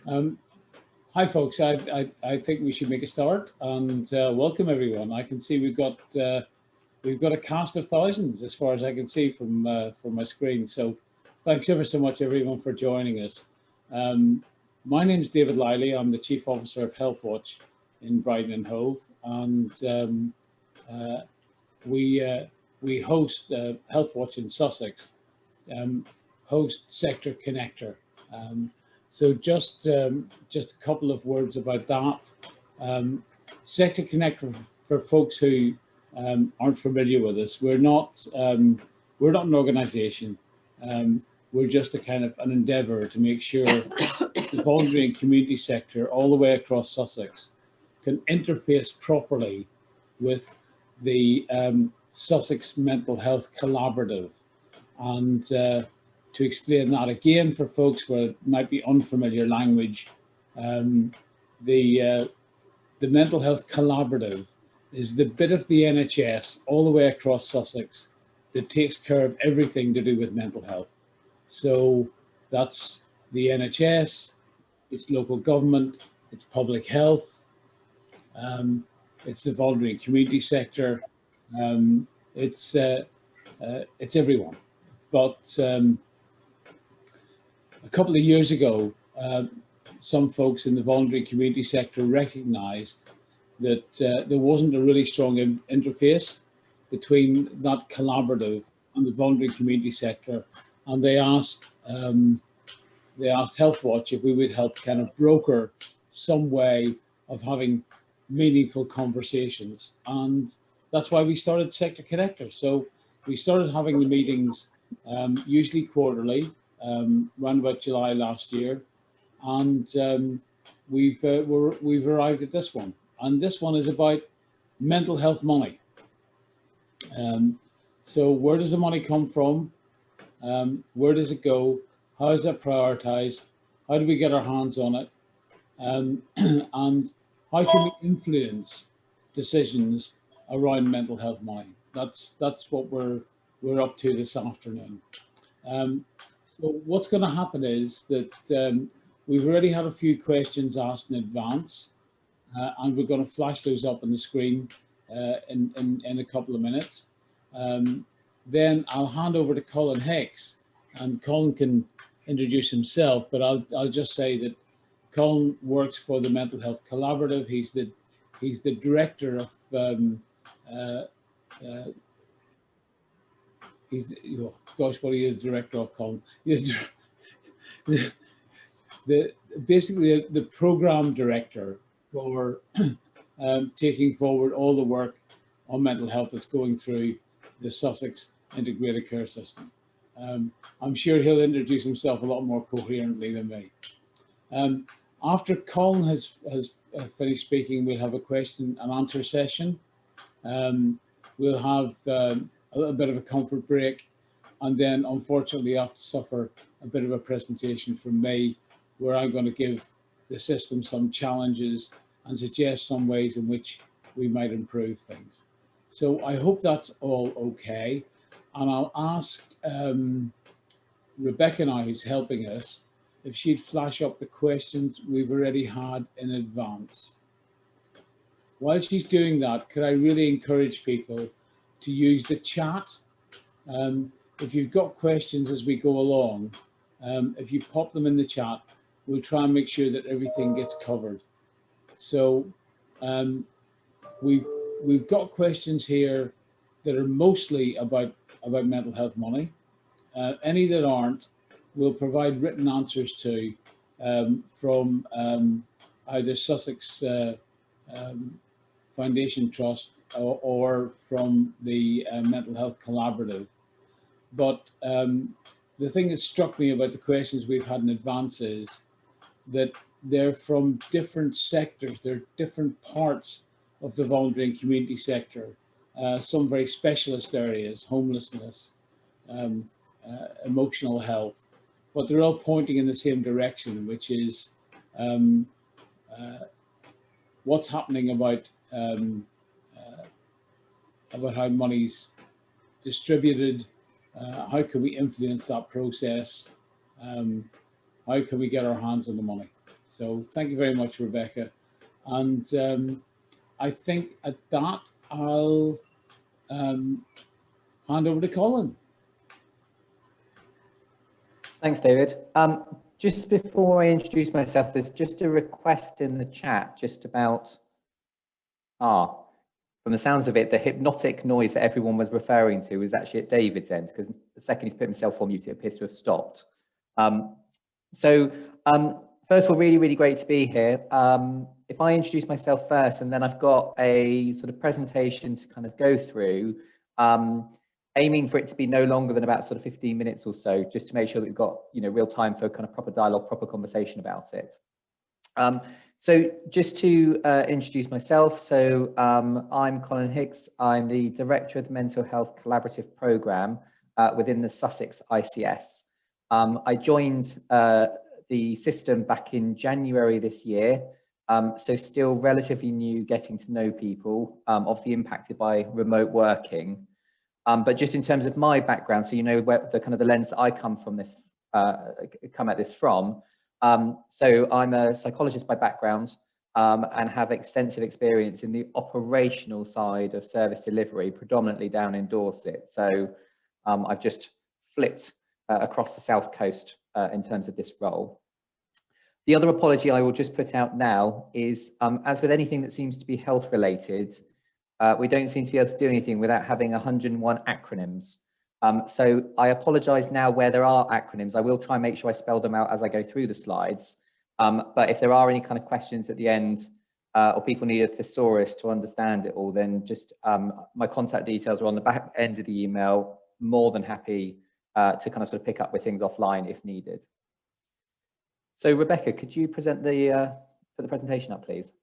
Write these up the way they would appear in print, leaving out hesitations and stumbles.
Um, Hi, folks. I think we should make a start and welcome everyone. I can see we've got a cast of thousands, as far as I can see from my screen. So, thanks ever so much, everyone, for joining us. Um, my name is David Liley. I'm the Chief Officer of Healthwatch in Brighton and Hove, and uh, we uh, we host Healthwatch in Sussex, um, host Sector Connector. Um, so just a couple of words about that. Um, Sector Connector, for folks who aren't familiar with us, we're not an organisation. Um, we're just a kind of an endeavour to make sure the voluntary and community sector all the way across Sussex can interface properly with the Sussex Mental Health Collaborative. And to explain that again for folks where it might be unfamiliar language, um, the the Mental Health Collaborative is the bit of the NHS all the way across Sussex that takes care of everything to do with mental health. So that's the NHS, it's local government, it's public health, um, it's the voluntary and community sector, um, it's it's everyone. But a couple of years ago, some folks in the voluntary community sector recognised that there wasn't a really strong interface between that collaborative and the voluntary community sector, and they asked Healthwatch if we would help kind of broker some way of having meaningful conversations, and that's why we started Sector Connector. So we started having the meetings usually quarterly, around about July last year, and we've arrived at this one, and this one is about mental health money. Um, so where does the money come from? Where does it go? How is it prioritized? How do we get our hands on it? And how can we influence decisions around mental health money? That's what we're up to this afternoon. Um, so what's going to happen is that we've already had a few questions asked in advance, and we're going to flash those up on the screen in a couple of minutes. Then I'll hand over to Colin Hicks, and Colin can introduce himself, but I'll just say that Colin works for the Mental Health Collaborative. He's the director of uh, uh, he's oh, gosh, what he is director of, Colin. He's the, the basically the program director for taking forward all the work on mental health that's going through the Sussex Integrated Care System. I'm sure he'll introduce himself a lot more coherently than me. After Colin has finished speaking, we'll have a question and answer session. We'll have a little bit of a comfort break, and then unfortunately I have to suffer a bit of a presentation from me where I'm going to give the system some challenges and suggest some ways in which we might improve things. So I hope that's all okay. And I'll ask Rebecca now, who's helping us, if she'd flash up the questions we've already had in advance. While she's doing that, could I really encourage people to use the chat? If you've got questions as we go along, if you pop them in the chat, we'll try and make sure that everything gets covered. So um, we've got questions here that are mostly about mental health money. Any that aren't, we'll provide written answers to from either Sussex Foundation Trust or from the Mental Health Collaborative. But the thing that struck me about the questions we've had in advance is that they're from different sectors, they're different parts of the voluntary and community sector, some very specialist areas, homelessness, emotional health, but they're all pointing in the same direction, which is um, what's happening about how money's distributed, how can we influence that process, how can we get our hands on the money. So thank you very much, Rebecca. And I think at that, I'll hand over to Colin. Thanks, David. Just before I introduce myself, there's just a request in the chat just about, from the sounds of it, the hypnotic noise that everyone was referring to is actually at David's end, because the second he's put himself on mute, it appears to have stopped. First of all, really, really great to be here. If I introduce myself first, and then I've got a sort of presentation to kind of go through, aiming for it to be no longer than about sort of 15 minutes or so, just to make sure that we've got, you know, real time for kind of proper dialogue, proper conversation about it. So just to introduce myself, so I'm Colin Hicks. I'm the Director of the Mental Health Collaborative Programme within the Sussex ICS. I joined the system back in January this year, so still relatively new, getting to know people, obviously impacted by remote working. But just in terms of my background, so you know where the kind of the lens that I come at this from. So I'm a psychologist by background and have extensive experience in the operational side of service delivery, predominantly down in Dorset. So I've just flipped across the South Coast in terms of this role. The other apology I will just put out now is, as with anything that seems to be health related, we don't seem to be able to do anything without having 101 acronyms. So I apologise now where there are acronyms. I will try and make sure I spell them out as I go through the slides. But if there are any kind of questions at the end, or people need a thesaurus to understand it all, then just my contact details are on the back end of the email. More than happy to kind of sort of pick up with things offline if needed. So Rebecca, could you present the put the presentation up, please?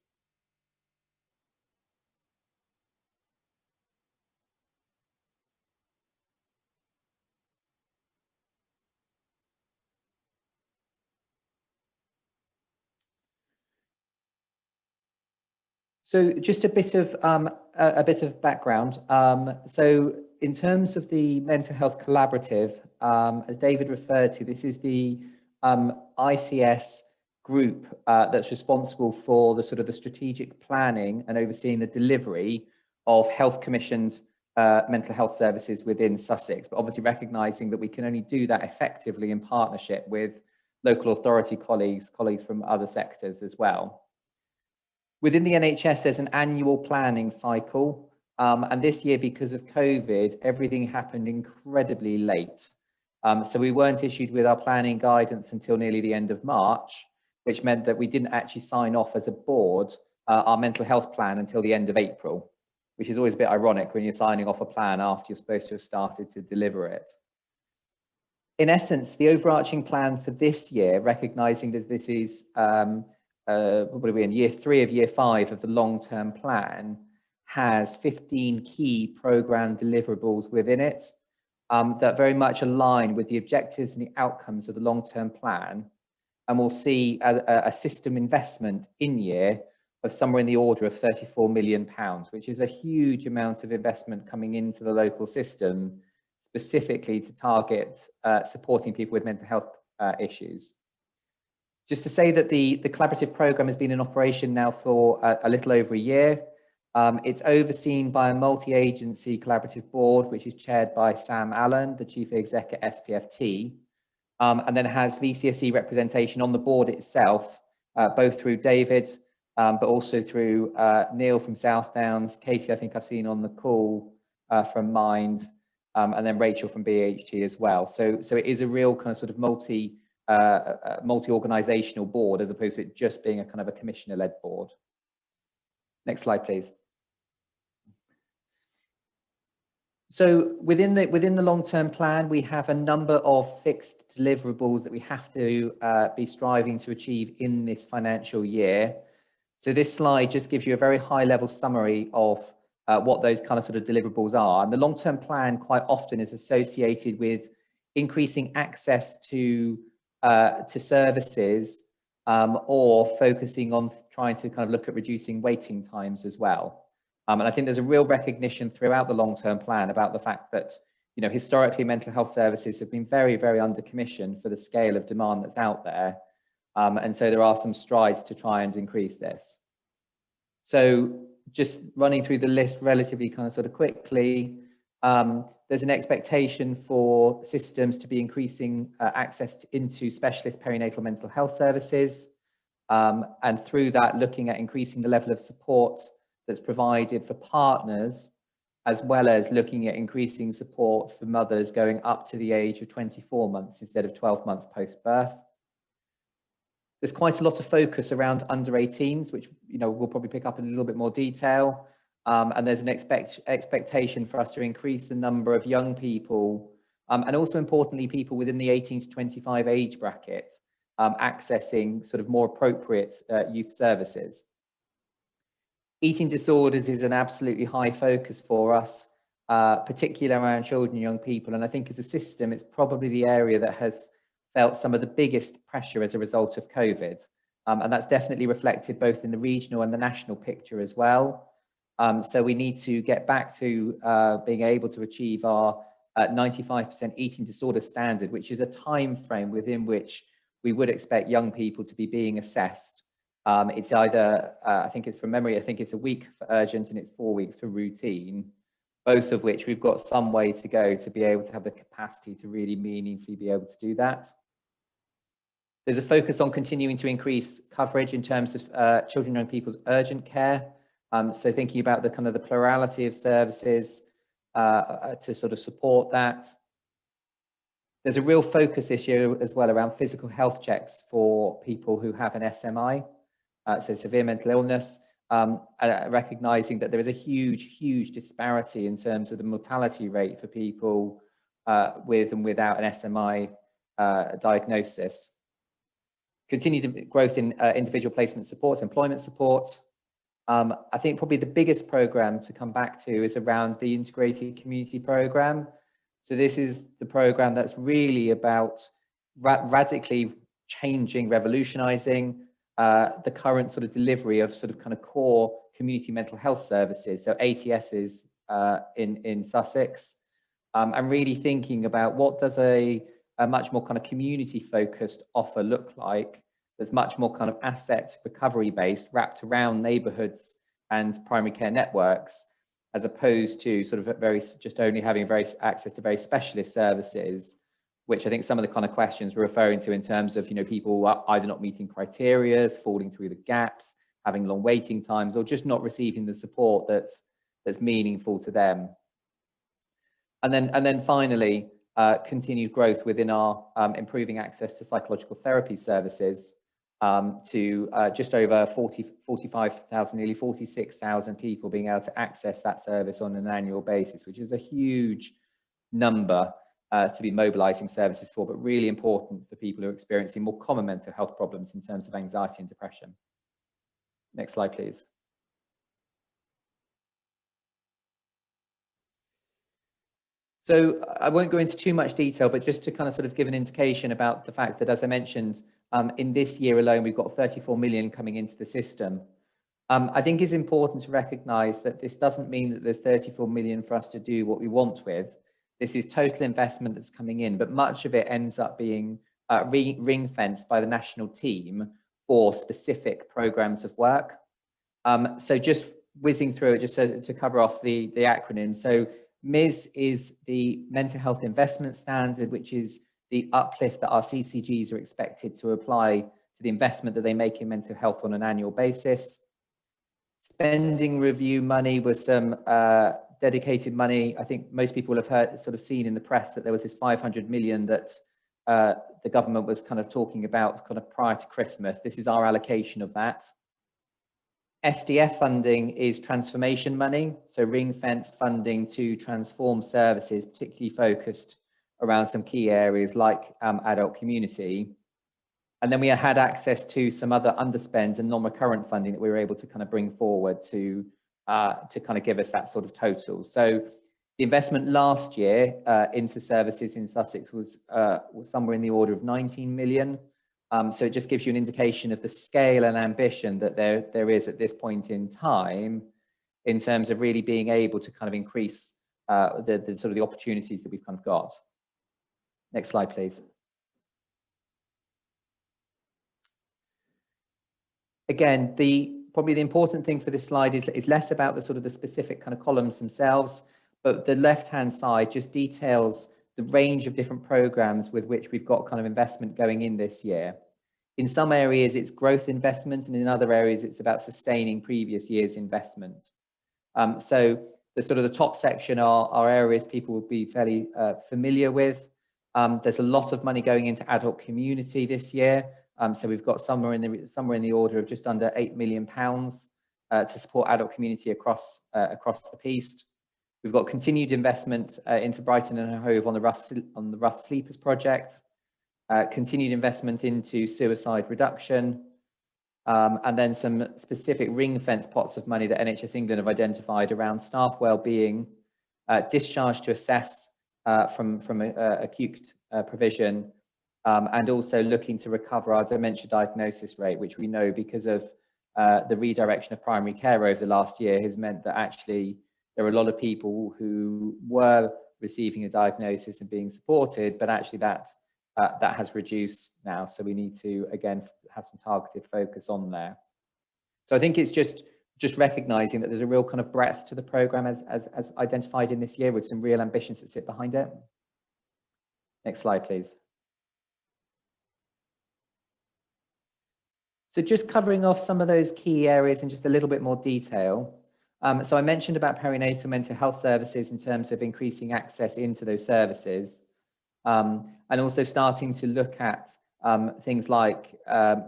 So just a bit of background. So in terms of the Mental Health Collaborative, as David referred to, this is the ICS group that's responsible for the sort of the strategic planning and overseeing the delivery of health commissioned mental health services within Sussex, but obviously recognising that we can only do that effectively in partnership with local authority colleagues from other sectors as well. Within the NHS, there's an annual planning cycle, and this year, because of COVID, everything happened incredibly late. So we weren't issued with our planning guidance until nearly the end of March, which meant that we didn't actually sign off as a board our mental health plan until the end of April, which is always a bit ironic when you're signing off a plan after you're supposed to have started to deliver it. In essence, the overarching plan for this year, recognising that this is what are we in year 3 of year 5 of the long-term plan, has 15 key programme deliverables within it that very much align with the objectives and the outcomes of the long-term plan, and we'll see a system investment in year of somewhere in the order of £34 million, which is a huge amount of investment coming into the local system, specifically to target supporting people with mental health issues. Just to say that the collaborative programme has been in operation now for a little over a year. It's overseen by a multi-agency collaborative board, which is chaired by Sam Allen, the Chief Exec at SPFT, and then has VCSE representation on the board itself, both through David, but also through Neil from South Downs, Katie, I think I've seen on the call from Mind, and then Rachel from BHT as well. So it is a real kind of sort of multi-organisational board, as opposed to it just being a kind of a commissioner-led board. Next slide, please. So within the long-term plan, we have a number of fixed deliverables that we have to be striving to achieve in this financial year. So this slide just gives you a very high-level summary of what those kind of sort of deliverables are. And the long-term plan quite often is associated with increasing access to services, or focusing on trying to kind of look at reducing waiting times as well. And I think there's a real recognition throughout the long-term plan about the fact that, you know, historically mental health services have been very, very under-commissioned for the scale of demand that's out there. And so there are some strides to try and increase this. So just running through the list relatively kind of sort of quickly, there's an expectation for systems to be increasing access into specialist perinatal mental health services, and through that looking at increasing the level of support that's provided for partners, as well as looking at increasing support for mothers going up to the age of 24 months instead of 12 months post-birth. There's quite a lot of focus around under 18s, which we'll probably pick up in a little bit more detail. And there's an expectation for us to increase the number of young people, and also importantly, people within the 18 to 25 age bracket, accessing sort of more appropriate youth services. Eating disorders is an absolutely high focus for us, particularly around children and young people. And I think as a system, it's probably the area that has felt some of the biggest pressure as a result of COVID. And that's definitely reflected both in the regional and the national picture as well. So we need to get back to being able to achieve our 95% eating disorder standard, which is a time frame within which we would expect young people to be being assessed. It's either, I think it's from memory, I think it's a week for urgent and it's 4 weeks for routine, both of which we've got some way to go to be able to have the capacity to really meaningfully be able to do that. There's a focus on continuing to increase coverage in terms of children and young people's urgent care. So thinking about the kind of the plurality of services to sort of support that. There's a real focus this year as well around physical health checks for people who have an SMI, so severe mental illness, recognizing that there is a huge disparity in terms of the mortality rate for people with and without an SMI diagnosis. Continued growth in individual placement supports, employment support. I think probably the biggest program to come back to is around the integrated community program. So this is the program that's really about radically changing, revolutionizing the current sort of delivery of sort of kind of core community mental health services, so ATSs in Sussex, and really thinking about what does a much more kind of community focused offer look like that's much more kind of asset recovery based, wrapped around neighborhoods and primary care networks, as opposed to sort of just only having access to very specialist services, which I think some of the kind of questions we're referring to in terms of, people are either not meeting criteria, falling through the gaps, having long waiting times, or just not receiving the support that's meaningful to them. And then finally, continued growth within our improving access to psychological therapy services, to just over 45,000, nearly 46,000 people being able to access that service on an annual basis, which is a huge number to be mobilizing services for, but really important for people who are experiencing more common mental health problems in terms of anxiety and depression. Next slide, please. So I won't go into too much detail, but just to kind of sort of give an indication about the fact that, as I mentioned, in this year alone, we've got 34 million coming into the system. I think it's important to recognize that this doesn't mean that there's 34 million for us to do what we want with. This is total investment that's coming in, but much of it ends up being ring-fenced by the national team for specific programs of work. So just whizzing through it, just to cover off the acronym. So MIS is the Mental Health Investment Standard, which is the uplift that our CCGs are expected to apply to the investment that they make in mental health on an annual basis. Spending review money was some dedicated money. I think most people have seen in the press that there was this 500 million that the government was kind of talking about kind of prior to Christmas. This is our allocation of that. SDF funding is transformation money, so ring-fenced funding to transform services, particularly focused around some key areas like adult community. And then we had access to some other underspends and non-recurrent funding that we were able to kind of bring forward to kind of give us that sort of total. So the investment last year into services in Sussex was somewhere in the order of 19 million. So it just gives you an indication of the scale and ambition that there is at this point in time in terms of really being able to kind of increase the sort of the opportunities that we've kind of got. Next slide, please. again, probably the important thing for this slide is less about the sort of the specific kind of columns themselves, but the left-hand side just details the range of different programs with which we've got kind of investment going in this year. In some areas, it's growth investment, and in other areas, it's about sustaining previous year's investment. So the sort of the top section are areas people will be fairly familiar with. There's a lot of money going into adult community this year. So we've got somewhere in the order of just under £8 million to support adult community across the piece. We've got continued investment into Brighton and Hove on the Rough Sleepers project, continued investment into suicide reduction, and then some specific ring-fence pots of money that NHS England have identified around staff well-being, discharge to assess from acute provision, and also looking to recover our dementia diagnosis rate, which we know because of the redirection of primary care over the last year has meant that actually there are a lot of people who were receiving a diagnosis and being supported, but actually that has reduced now. So we need to, again, have some targeted focus on there. So I think it's just recognizing that there's a real kind of breadth to the program as identified in this year, with some real ambitions that sit behind it. Next slide, please. So just covering off some of those key areas in just a little bit more detail. So I mentioned about perinatal mental health services in terms of increasing access into those services, and also starting to look at things like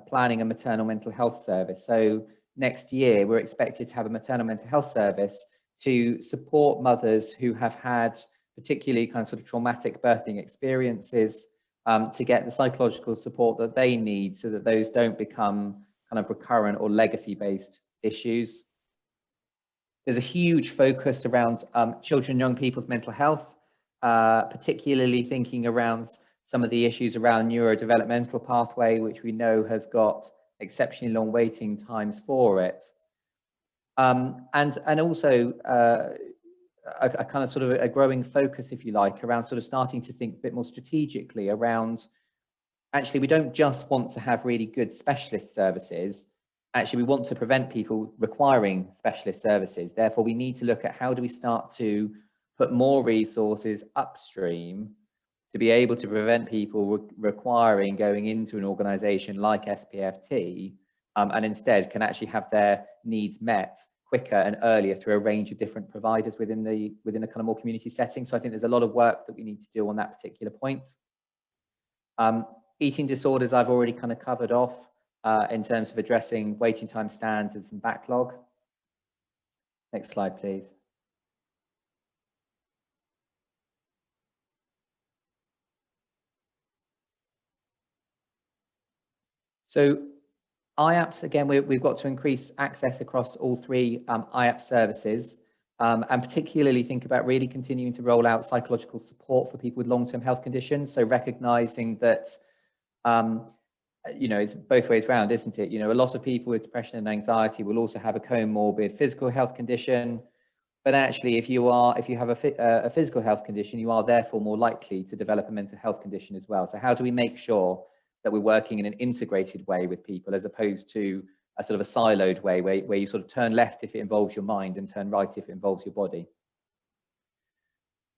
planning a maternal mental health service. So next year, we're expected to have a maternal mental health service to support mothers who have had particularly kind of sort of traumatic birthing experiences, to get the psychological support that they need so that those don't become kind of recurrent or legacy-based issues. There's a huge focus around children and young people's mental health, particularly thinking around some of the issues around neurodevelopmental pathway, which we know has got exceptionally long waiting times for it. And also a kind of sort of a growing focus, if you like, around sort of starting to think a bit more strategically around, actually, we don't just want to have really good specialist services. Actually, we want to prevent people requiring specialist services. Therefore, we need to look at how do we start to put more resources upstream to be able to prevent people requiring going into an organisation like SPFT, and instead can actually have their needs met quicker and earlier through a range of different providers within a kind of more community setting. So I think there's a lot of work that we need to do on that particular point. Eating disorders I've already kind of covered off in terms of addressing waiting time standards and backlog. Next slide, please. So IAPS, again, we've got to increase access across all three IAPS services, and particularly think about really continuing to roll out psychological support for people with long-term health conditions. So recognizing that, you know, it's both ways around, isn't it? You know, a lot of people with depression and anxiety will also have a comorbid physical health condition. But actually, if you have a physical health condition, you are therefore more likely to develop a mental health condition as well. So how do we make sure that we're working in an integrated way with people, as opposed to a sort of a siloed way where you sort of turn left if it involves your mind and turn right if it involves your body?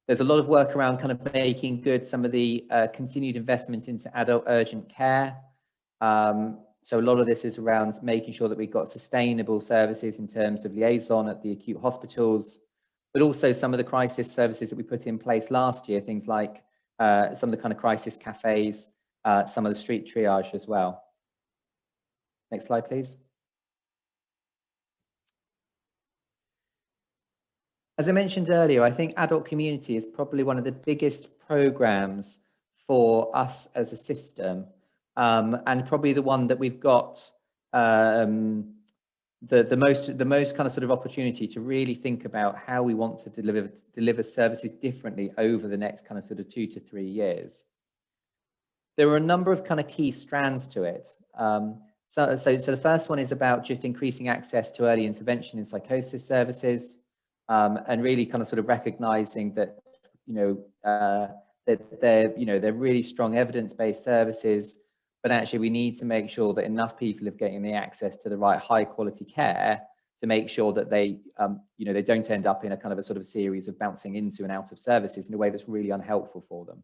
There's a lot of work around kind of making good some of the continued investment into adult urgent care. So a lot of this is around making sure that we've got sustainable services in terms of liaison at the acute hospitals, but also some of the crisis services that we put in place last year, things like some of the kind of crisis cafes, some of the street triage as well. Next slide, please. As I mentioned earlier, I think adult community is probably one of the biggest programs for us as a system, and probably the one that we've got the most kind of sort of opportunity to really think about how we want to deliver services differently over the next kind of sort of 2 to 3 years. There are a number of kind of key strands to it. So the first one is about just increasing access to early intervention in psychosis services, and really kind of sort of recognizing that, you know, that they're really strong evidence-based services, but actually we need to make sure that enough people are getting the access to the right high quality care to make sure that they, you know, they don't end up in a kind of a sort of series of bouncing into and out of services in a way that's really unhelpful for them.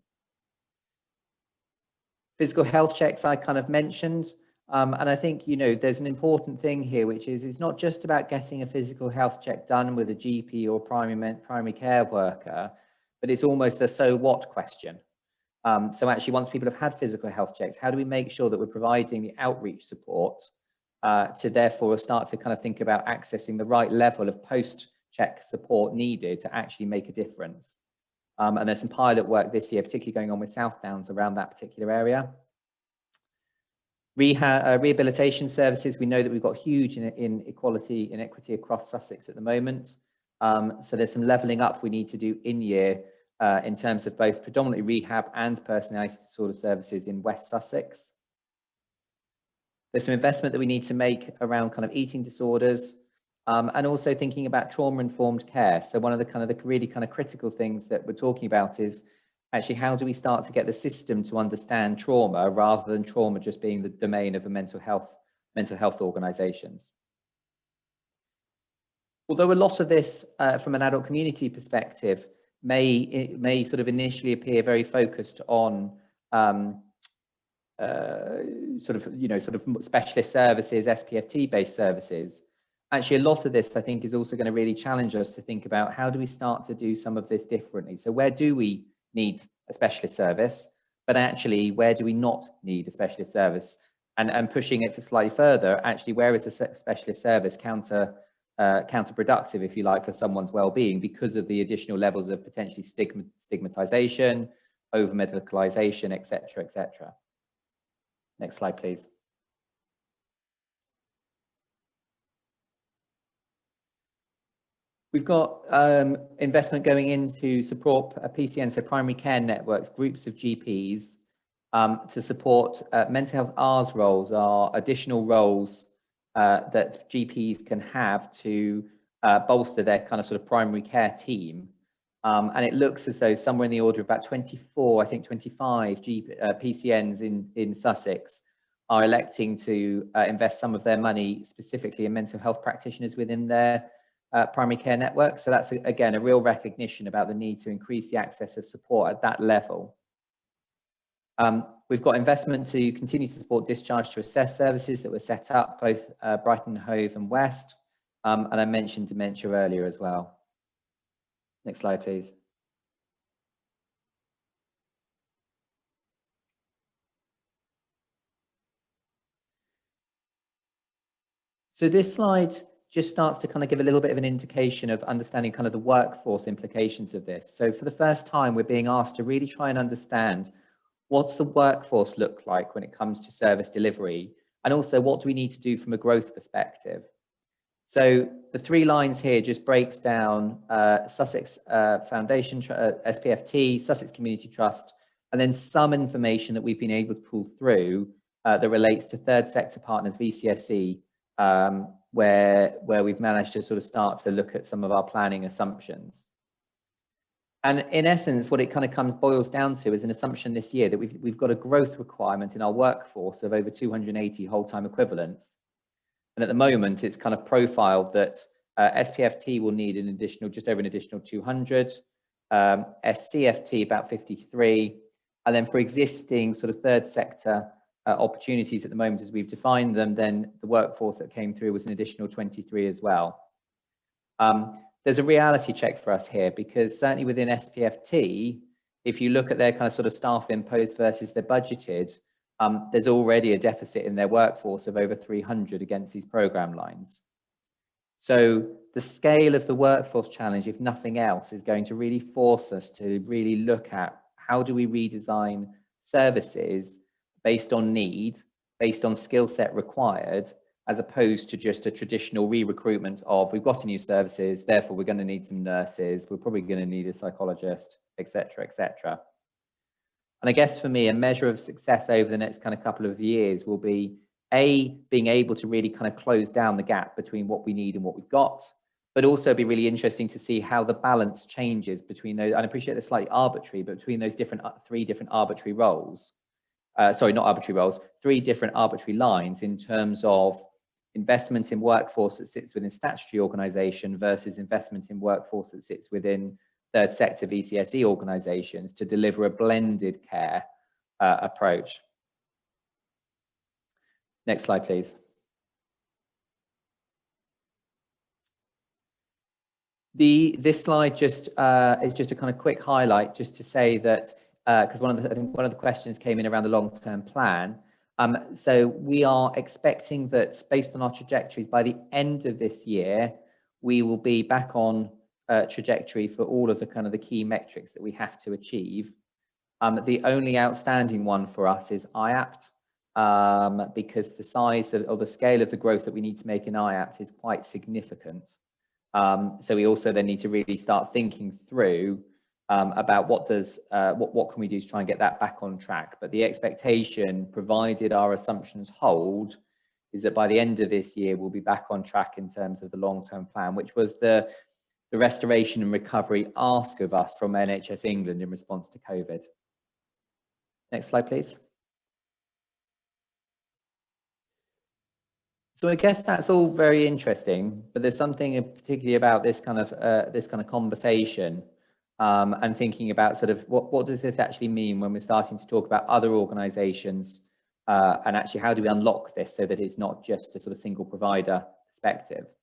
Physical health checks I kind of mentioned, and I think, you know, there's an important thing here, which is it's not just about getting a physical health check done with a GP or primary care worker, but it's almost a so what question. So actually, once people have had physical health checks, how do we make sure that we're providing the outreach support to therefore start to kind of think about accessing the right level of post-check support needed to actually make a difference? And there's some pilot work this year, particularly going on with South Downs around that particular area. Rehabilitation services, we know that we've got huge inequity across Sussex at the moment. So there's some levelling up we need to do in year in terms of both predominantly rehab and personality disorder services in West Sussex. There's some investment that we need to make around kind of eating disorders and also thinking about trauma-informed care. So one of the really critical things that we're talking about is actually how do we start to get the system to understand trauma rather than trauma just being the domain of a mental health organisations. Although a lot of this from an adult community perspective may sort of initially appear very focused on sort of specialist services, SPFT based services. Actually, a lot of this I think is also going to really challenge us to think about how do we start to do some of this differently. So where do we need a specialist service, but actually where do we not need a specialist service? And pushing it for slightly further, actually where is a specialist service counterproductive, if you like, for someone's well-being because of the additional levels of potentially stigmatization, over-medicalization, etc., etc. Next slide, please. We've got investment going into support PCN, so primary care networks, groups of GPs, to support mental health Rs roles, are additional roles that GPs can have to bolster their kind of sort of primary care team. And it looks as though somewhere in the order of about 24, I think 25 PCNs in Sussex are electing to invest some of their money specifically in mental health practitioners within their primary care network. So that's, again, a real recognition about the need to increase the access of support at that level. We've got investment to continue to support discharge to assess services that were set up, both Brighton, Hove and West. And I mentioned dementia earlier as well. Next slide, please. So this slide just starts to kind of give a little bit of an indication of understanding kind of the workforce implications of this. So for the first time, we're being asked to really try and understand what's the workforce look like when it comes to service delivery, and also what do we need to do from a growth perspective. So the three lines here just breaks down Sussex Foundation, SPFT, Sussex Community Trust, and then some information that we've been able to pull through that relates to third sector partners, VCSE, where we've managed to sort of start to look at some of our planning assumptions. And in essence, what it kind of boils down to is an assumption this year that we've got a growth requirement in our workforce of over 280 whole-time equivalents. And at the moment, it's kind of profiled that SPFT will need an additional, just over an additional 200, SCFT about 53, and then for existing sort of third sector opportunities at the moment as we've defined them, then the workforce that came through was an additional 23 as well. There's a reality check for us here, because certainly within SPFT, if you look at their kind of sort of staff imposed versus their budgeted, there's already a deficit in their workforce of over 300 against these program lines. So the scale of the workforce challenge, if nothing else, is going to really force us to really look at how do we redesign services based on need, based on skill set required, as opposed to just a traditional re-recruitment of we've got new services, therefore we're going to need some nurses, we're probably going to need a psychologist, etc., etc. And I guess for me, a measure of success over the next kind of couple of years will be being able to really kind of close down the gap between what we need and what we've got, but also be really interesting to see how the balance changes between those. And I appreciate it's slightly arbitrary, but between those three different arbitrary roles. sorry, not arbitrary roles, 3 different arbitrary lines in terms of investment in workforce that sits within statutory organisation versus investment in workforce that sits within third sector VCSE organisations to deliver a blended care approach. Next slide, please. This slide just is just a kind of quick highlight, just to say that because I think one of the questions came in around the long-term plan. So we are expecting that, based on our trajectories, by the end of this year, we will be back on trajectory for all of the key metrics that we have to achieve. The only outstanding one for us is IAPT, because the size or the scale of the growth that we need to make in IAPT is quite significant. So we also then need to really start thinking through about what can we do to try and get that back on track. But the expectation, provided our assumptions hold, is that by the end of this year we'll be back on track in terms of the long-term plan, which was the restoration and recovery ask of us from NHS England in response to COVID. Next slide, please. So I guess that's all very interesting, but there's something particularly about this kind of conversation and thinking about sort of what does this actually mean when we're starting to talk about other organisations, and actually how do we unlock this so that it's not just a sort of single provider perspective.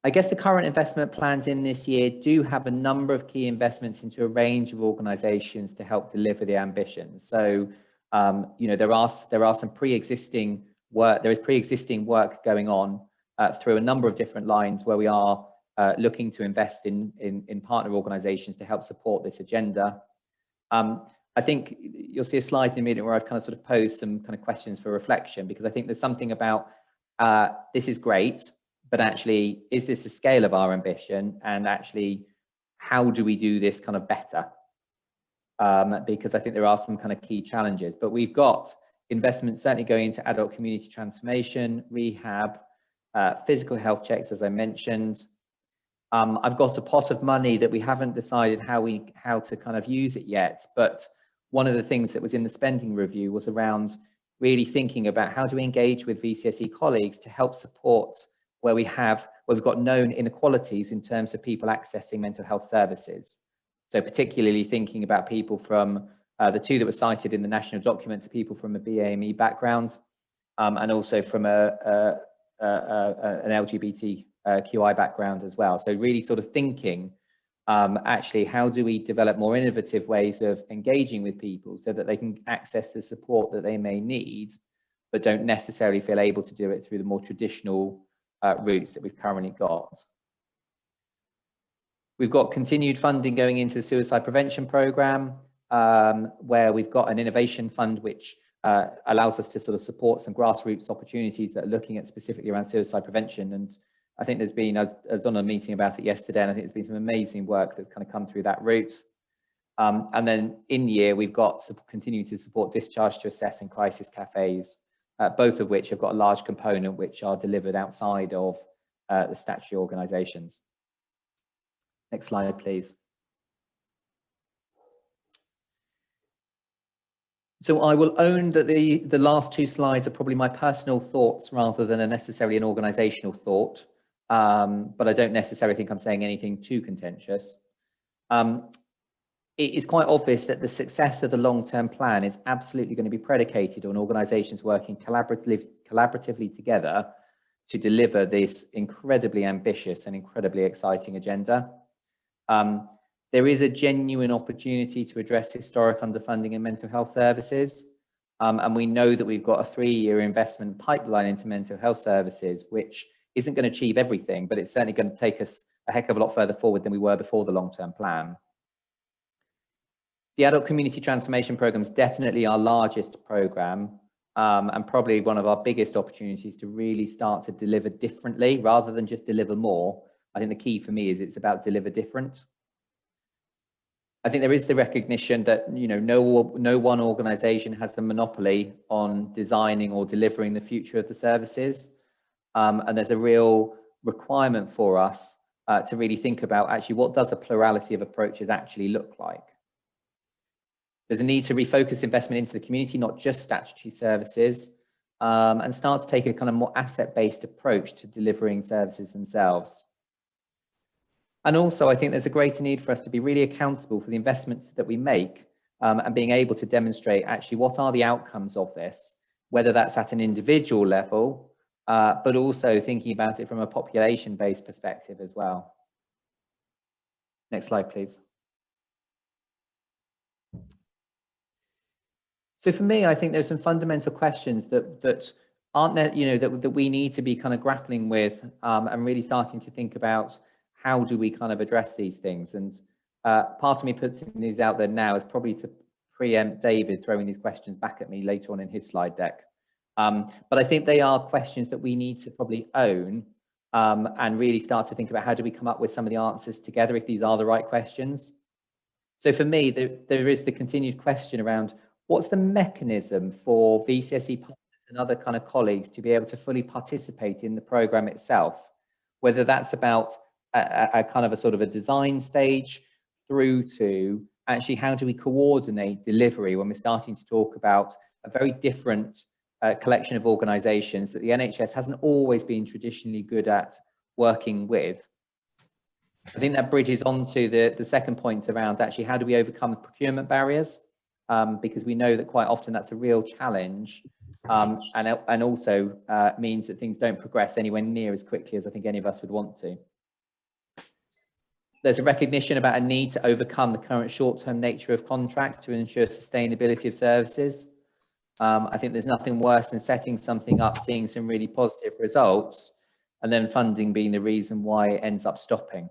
I guess the current investment plans in this year do have a number of key investments into a range of organisations to help deliver the ambitions. So you know, there are some pre-existing work. There is pre-existing work going on through a number of different lines where we are looking to invest in partner organisations to help support this agenda. I think you'll see a slide in a minute where I've kind of sort of posed some kind of questions for reflection, because I think there's something about this is great, but actually, is this the scale of our ambition? And actually, how do we do this kind of better? Because I think there are some kind of key challenges, but we've got investments certainly going into adult community transformation, rehab, physical health checks, as I mentioned. I've got a pot of money that we haven't decided how to kind of use it yet, but one of the things that was in the spending review was around really thinking about how do we engage with VCSE colleagues to help support where we've got known inequalities in terms of people accessing mental health services. So particularly thinking about people from the 2 that were cited in the national document, to people from a BAME background, and also from an LGBTQI background as well. So really sort of thinking, actually, how do we develop more innovative ways of engaging with people so that they can access the support that they may need, but don't necessarily feel able to do it through the more traditional routes that we've currently got. We've got continued funding going into the suicide prevention programme, where we've got an innovation fund which allows us to sort of support some grassroots opportunities that are looking at specifically around suicide prevention. And I think there's been, I was on a meeting about it yesterday, and I think there's been some amazing work that's kind of come through that route. And then in year, we've got continuing to support discharge to assess and crisis cafes, both of which have got a large component which are delivered outside of the statutory organisations. Next slide, please. So I will own that the last 2 slides are probably my personal thoughts rather than necessarily an organisational thought, but I don't necessarily think I'm saying anything too contentious. It is quite obvious that the success of the long-term plan is absolutely going to be predicated on organisations working collaboratively together to deliver this incredibly ambitious and incredibly exciting agenda. There is a genuine opportunity to address historic underfunding in mental health services. And we know that we've got a 3-year investment pipeline into mental health services, which isn't going to achieve everything, but it's certainly going to take us a heck of a lot further forward than we were before the long-term plan. The Adult Community Transformation Programme is definitely our largest programme, and probably one of our biggest opportunities to really start to deliver differently rather than just deliver more. I think the key for me is it's about deliver different. I think there is the recognition that, you know, no one organisation has the monopoly on designing or delivering the future of the services, and there's a real requirement for us to really think about actually what does a plurality of approaches actually look like. There's a need to refocus investment into the community, not just statutory services, and start to take a kind of more asset-based approach to delivering services themselves. And also, I think there's a greater need for us to be really accountable for the investments that we make, and being able to demonstrate actually what are the outcomes of this, whether that's at an individual level, but also thinking about it from a population-based perspective as well. Next slide, please. So for me, I think there's some fundamental questions that aren't, that we need to be kind of grappling with, and really starting to think about how do we kind of address these things. And part of me putting these out there now is probably to preempt David throwing these questions back at me later on in his slide deck. But I think they are questions that we need to probably own, and really start to think about how do we come up with some of the answers together if these are the right questions. So for me, there is the continued question around what's the mechanism for VCSE partners and other kind of colleagues to be able to fully participate in the program itself, whether that's about a kind of a sort of a design stage through to actually how do we coordinate delivery when we're starting to talk about a very different collection of organisations that the NHS hasn't always been traditionally good at working with. I think that bridges on to the second point around actually how do we overcome procurement barriers, because we know that quite often that's a real challenge, and also means that things don't progress anywhere near as quickly as I think any of us would want to. There's a recognition about a need to overcome the current short-term nature of contracts to ensure sustainability of services. I think there's nothing worse than setting something up, seeing some really positive results, and then funding being the reason why it ends up stopping.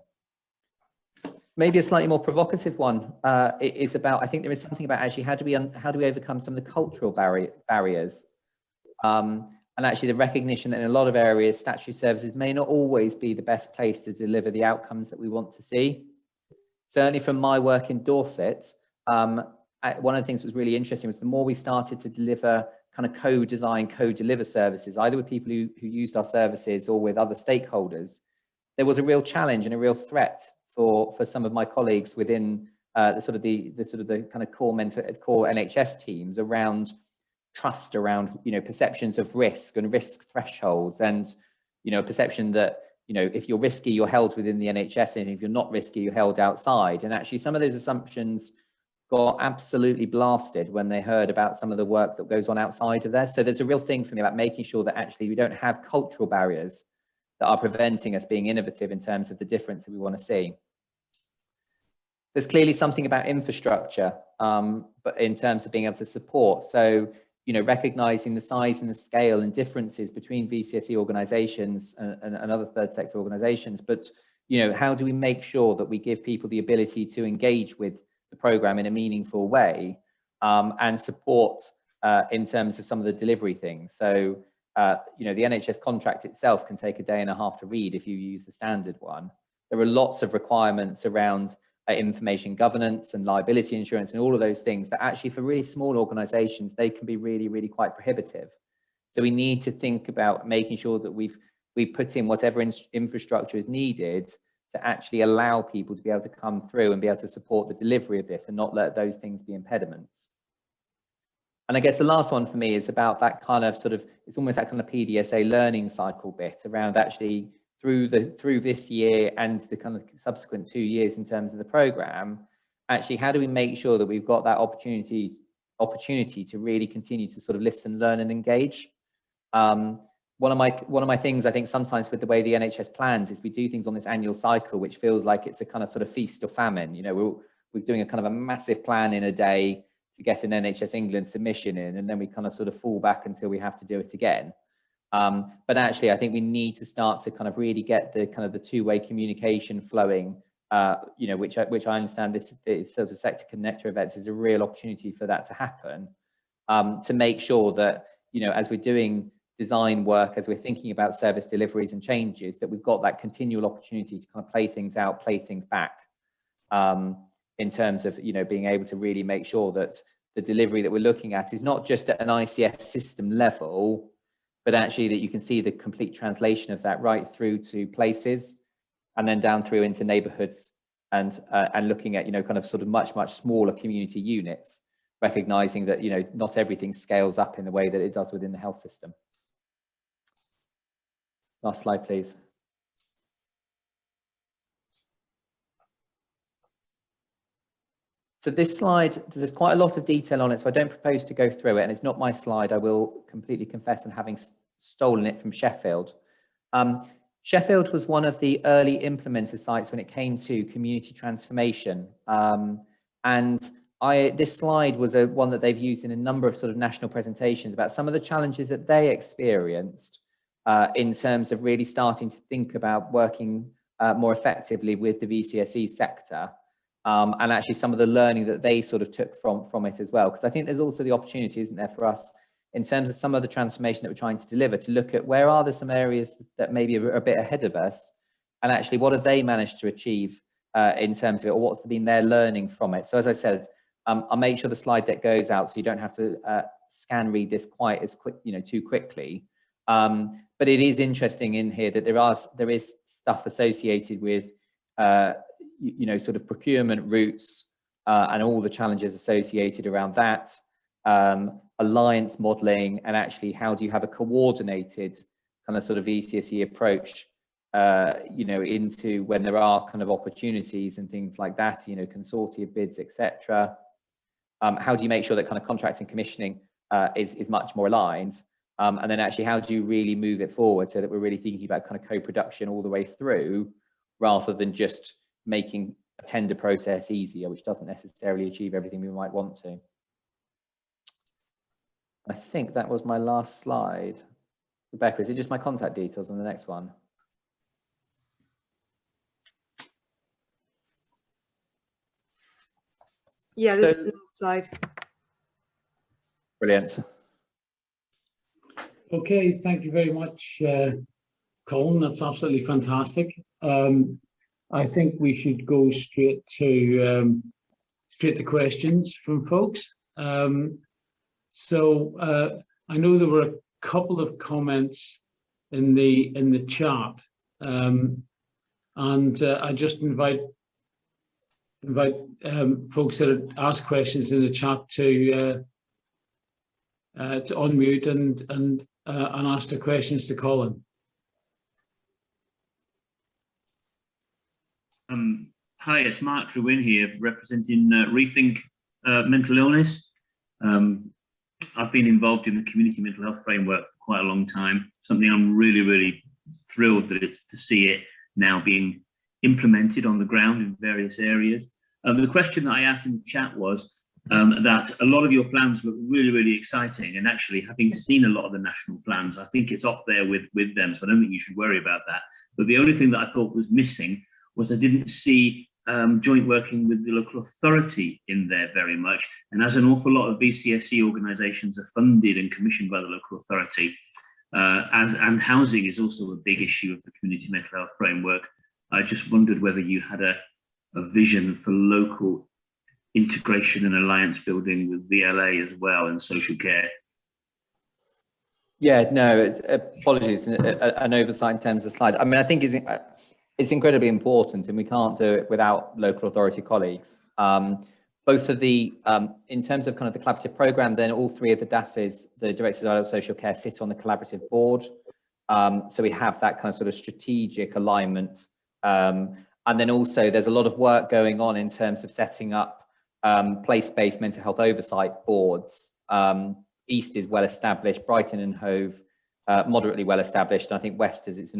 Maybe a slightly more provocative one is about, I think there is something about actually how do we overcome some of the cultural barriers, and actually the recognition that in a lot of areas statutory services may not always be the best place to deliver the outcomes that we want to see. Certainly from my work in Dorset, one of the things that was really interesting was the more we started to deliver kind of co-design, co-deliver services, either with people who used our services or with other stakeholders, there was a real challenge and a real threat for some of my colleagues within the kind of core NHS teams around trust, around perceptions of risk and risk thresholds, and perception that if you're risky you're held within the NHS, and if you're not risky you're held outside. And actually some of those assumptions got absolutely blasted when they heard about some of the work that goes on outside of there. So there's a real thing for me about making sure that actually we don't have cultural barriers that are preventing us being innovative in terms of the difference that we want to see. There's clearly something about infrastructure, but in terms of being able to support. So, recognizing the size and the scale and differences between VCSE organizations and other third sector organizations. But, how do we make sure that we give people the ability to engage with the program in a meaningful way, and support in terms of some of the delivery things? So, the NHS contract itself can take a day and a half to read if you use the standard one. There are lots of requirements around information governance and liability insurance and all of those things that actually for really small organizations, they can be really, really quite prohibitive. So we need to think about making sure that we put in whatever infrastructure is needed to actually allow people to be able to come through and be able to support the delivery of this and not let those things be impediments. And I guess the last one for me is about that kind of it's almost that kind of PDSA learning cycle bit around actually through this year and the kind of subsequent 2 years in terms of the program, actually how do we make sure that we've got that opportunity to really continue to listen, learn and engage. One of my things I think sometimes with the way the NHS plans is we do things on this annual cycle which feels like it's a kind of feast or famine. We're doing a kind of a massive plan in a day to get an NHS England submission in, and then we kind of fall back until we have to do it again. But actually, I think we need to start to really get the two-way communication flowing, which I understand this sort of sector connector events is a real opportunity for that to happen, to make sure that, as we're doing design work, as we're thinking about service deliveries and changes, that we've got that continual opportunity to kind of play things out, play things back, in terms of, being able to really make sure that the delivery that we're looking at is not just at an ICS system level, but actually that you can see the complete translation of that right through to places and then down through into neighborhoods and looking at, much smaller community units, recognizing that, you know, not everything scales up in the way that it does within the health system. Last slide, please. So this slide, there's quite a lot of detail on it, so I don't propose to go through it, and it's not my slide. I will completely confess on having stolen it from Sheffield. Sheffield was one of the early implementer sites when it came to community transformation. And this slide was one that they've used in a number of sort of national presentations about some of the challenges that they experienced in terms of really starting to think about working more effectively with the VCSE sector. And actually some of the learning that they sort of took from it as well. Because I think there's also the opportunity, isn't there, for us in terms of some of the transformation that we're trying to deliver, to look at where are there some areas that maybe are a bit ahead of us, and actually what have they managed to achieve in terms of it, or what's been their learning from it. So as I said, I'll make sure the slide deck goes out so you don't have to scan read this quite as quick, you know, too quickly. But it is interesting in here that there is stuff associated with you know, sort of procurement routes and all the challenges associated around that, alliance modeling, and actually how do you have a coordinated kind of sort of VCSE approach, you know, into when there are kind of opportunities and things like that, you know, consortia bids, etc. How do you make sure that kind of contracting commissioning is much more aligned? And then actually, how do you really move it forward so that we're really thinking about kind of co-production all the way through, rather than just making a tender process easier, which doesn't necessarily achieve everything we might want to. I think that was my last slide. Rebecca, is it just my contact details on the next one? Yeah, this is the last slide. Brilliant. Okay, thank you very much, Colin. That's absolutely fantastic. I think we should go straight to questions from folks. So I know there were a couple of comments in the chat, and I just invite folks that ask questions in the chat to unmute and ask their questions to Colin. Hi, it's Mark Trewin here, representing Rethink Mental Illness. I've been involved in the community mental health framework for quite a long time. Something I'm really, really thrilled to see it now being implemented on the ground in various areas. The question that I asked in the chat was that a lot of your plans look really, really exciting. And actually, having seen a lot of the national plans, I think it's up there with them. So I don't think you should worry about that. But the only thing that I thought was missing was I didn't see joint working with the local authority in there very much. And as an awful lot of VCSE organisations are funded and commissioned by the local authority, and housing is also a big issue of the community mental health framework, I just wondered whether you had a vision for local integration and alliance building with VLA as well and social care. Yeah, no, apologies, an oversight in terms of slide. I mean, I think it's incredibly important, and we can't do it without local authority colleagues. Both of the, in terms of kind of the collaborative program, then all three of the DASs, the Directors of Adult Social Care, sit on the collaborative board. So we have that kind of sort of strategic alignment. And then also there's a lot of work going on in terms of setting up place-based mental health oversight boards. East is well established, Brighton and Hove moderately well established, and I think West has its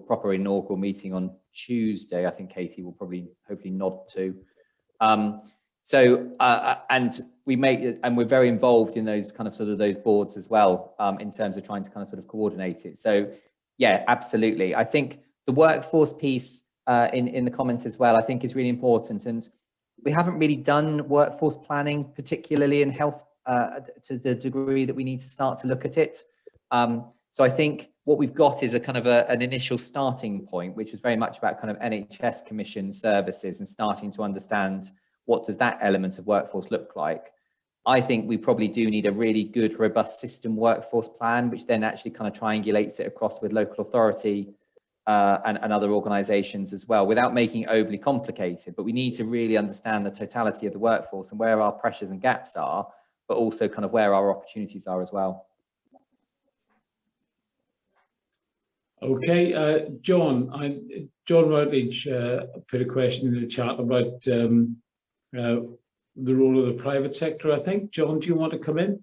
proper inaugural meeting on Tuesday. I think Katie will probably hopefully nod to. And we're very involved in those kind of sort of those boards as well, in terms of trying to kind of sort of coordinate it. So yeah, absolutely. I think the workforce piece in the comments as well, I think is really important, and we haven't really done workforce planning, particularly in health, to the degree that we need to start to look at it. So I think what we've got is a kind of an initial starting point, which is very much about kind of NHS commissioned services and starting to understand what does that element of workforce look like. I think we probably do need a really good, robust system workforce plan, which then actually kind of triangulates it across with local authority and other organisations as well, without making it overly complicated. But we need to really understand the totality of the workforce and where our pressures and gaps are, but also kind of where our opportunities are as well. Okay, John Routledge put a question in the chat about the role of the private sector, I think. John, do you want to come in?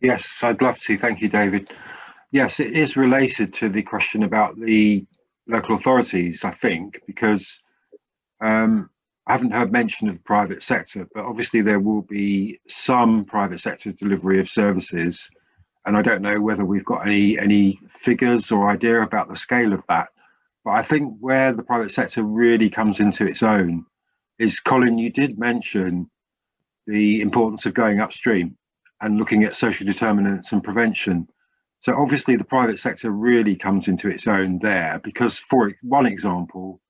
Yes, I'd love to. Thank you, David. Yes, it is related to the question about the local authorities, I think, because I haven't heard mention of the private sector, but obviously there will be some private sector delivery of services. And I don't know whether we've got any figures or idea about the scale of that. But I think where the private sector really comes into its own is, Colin, you did mention the importance of going upstream and looking at social determinants and prevention. So obviously the private sector really comes into its own there, because for one example,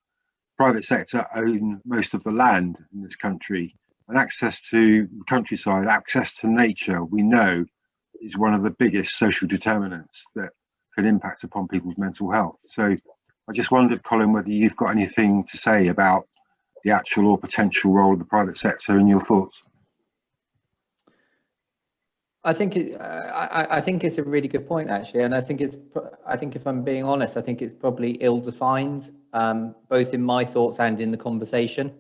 private sector own most of the land in this country, and access to the countryside, access to nature, we know is one of the biggest social determinants that can impact upon people's mental health. So I just wondered, Colin, whether you've got anything to say about the actual or potential role of the private sector in your thoughts. I think it's a really good point, actually, and I think if I'm being honest, I think it's probably ill-defined, both in my thoughts and in the conversation.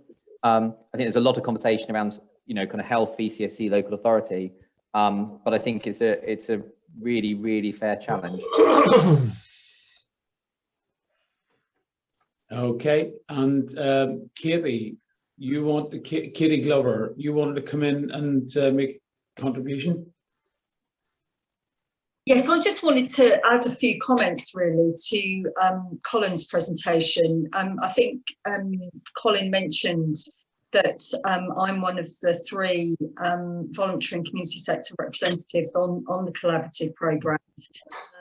I think there's a lot of conversation around, kind of health, VCSC, local authority, but I think it's a really, really fair challenge. Okay, and Katie, Katie Glover, you wanted to come in and make a contribution? Yes, I just wanted to add a few comments really to Colin's presentation. I think Colin mentioned that I'm one of the 3 voluntary and community sector representatives on the collaborative programme,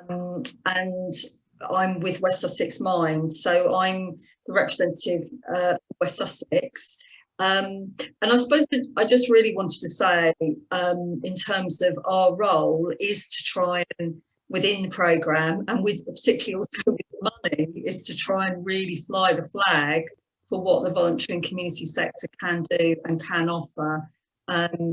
and I'm with West Sussex Mind, so I'm the representative of West Sussex. And I suppose I just really wanted to say, in terms of our role, is to try and, within the programme, and with particularly also with the money, is to try and really fly the flag for what the voluntary and community sector can do and can offer,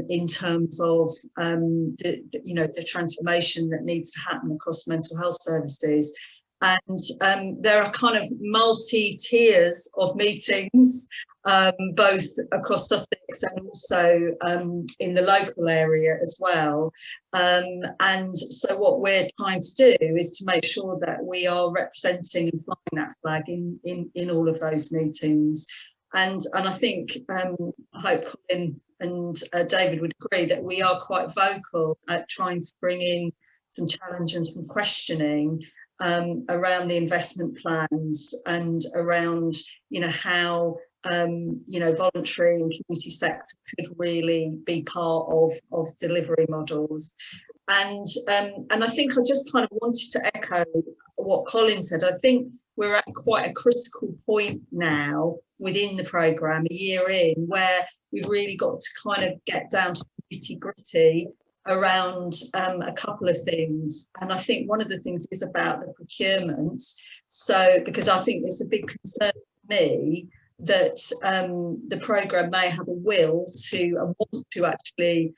in terms of the transformation that needs to happen across mental health services. And there are kind of multi-tiers of meetings, both across Sussex and also in the local area as well. And so what we're trying to do is to make sure that we are representing and flying that flag in all of those meetings. And I think, I hope Colin and David would agree that we are quite vocal at trying to bring in some challenge and some questioning around the investment plans and around, how voluntary and community sector could really be part of delivery models. And I think I just kind of wanted to echo what Colin said. I think we're at quite a critical point now within the programme, a year in, where we've really got to kind of get down to the nitty-gritty around a couple of things. And I think one of the things is about the procurement. So, because I think it's a big concern for me that the programme may have a will to and want to actually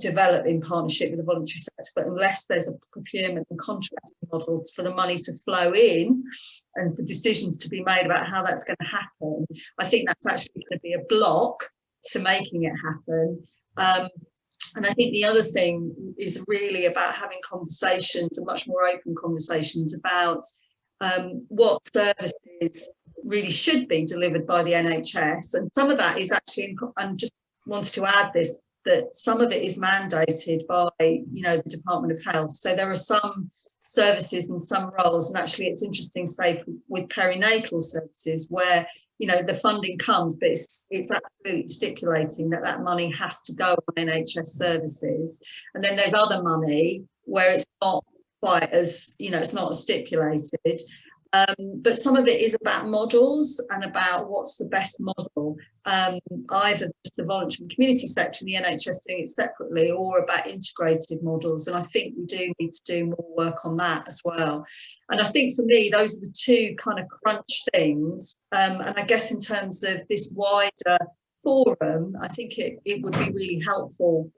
develop in partnership with the voluntary sector, but unless there's a procurement and contracting model for the money to flow in and for decisions to be made about how that's going to happen, I think that's actually going to be a block to making it happen. And I think the other thing is really about having conversations and much more open conversations about what services really should be delivered by the NHS. And some of that is actually, and just wanted to add this, that some of it is mandated by, the Department of Health. So there are some services and some roles, and actually it's interesting, say, with perinatal services where, the funding comes, but it's absolutely stipulating that money has to go on NHS services. And then there's other money where it's not quite as, it's not as stipulated. But some of it is about models and about what's the best model, either just the voluntary and community sector, the NHS doing it separately, or about integrated models. And I think we do need to do more work on that as well. And I think for me, those are the 2 kind of crunch things. And I guess in terms of this wider forum, I think it would be really helpful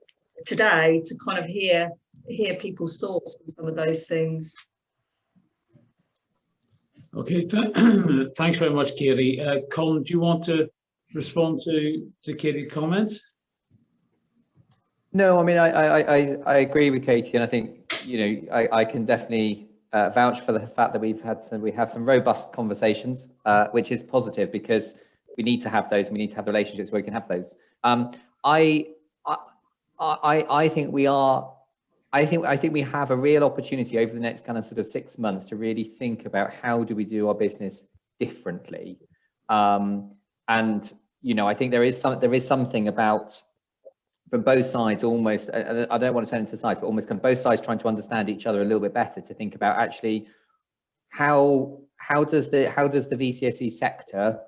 today to kind of hear people's thoughts on some of those things. Okay, thanks very much, Katie. Colin, do you want to respond to Katie's comments? No, I mean, I agree with Katie, and I think, you know, I can definitely vouch for the fact that we have some robust conversations, which is positive, because we need to have those, and we need to have relationships where we can have those. I think we have a real opportunity over the next kind of sort of 6 months to really think about how do we do our business differently. And, you know, I think there is something about, from both sides, almost, I don't want to turn into sides, but almost kind of both sides trying to understand each other a little bit better, to think about actually how does the VCSE sector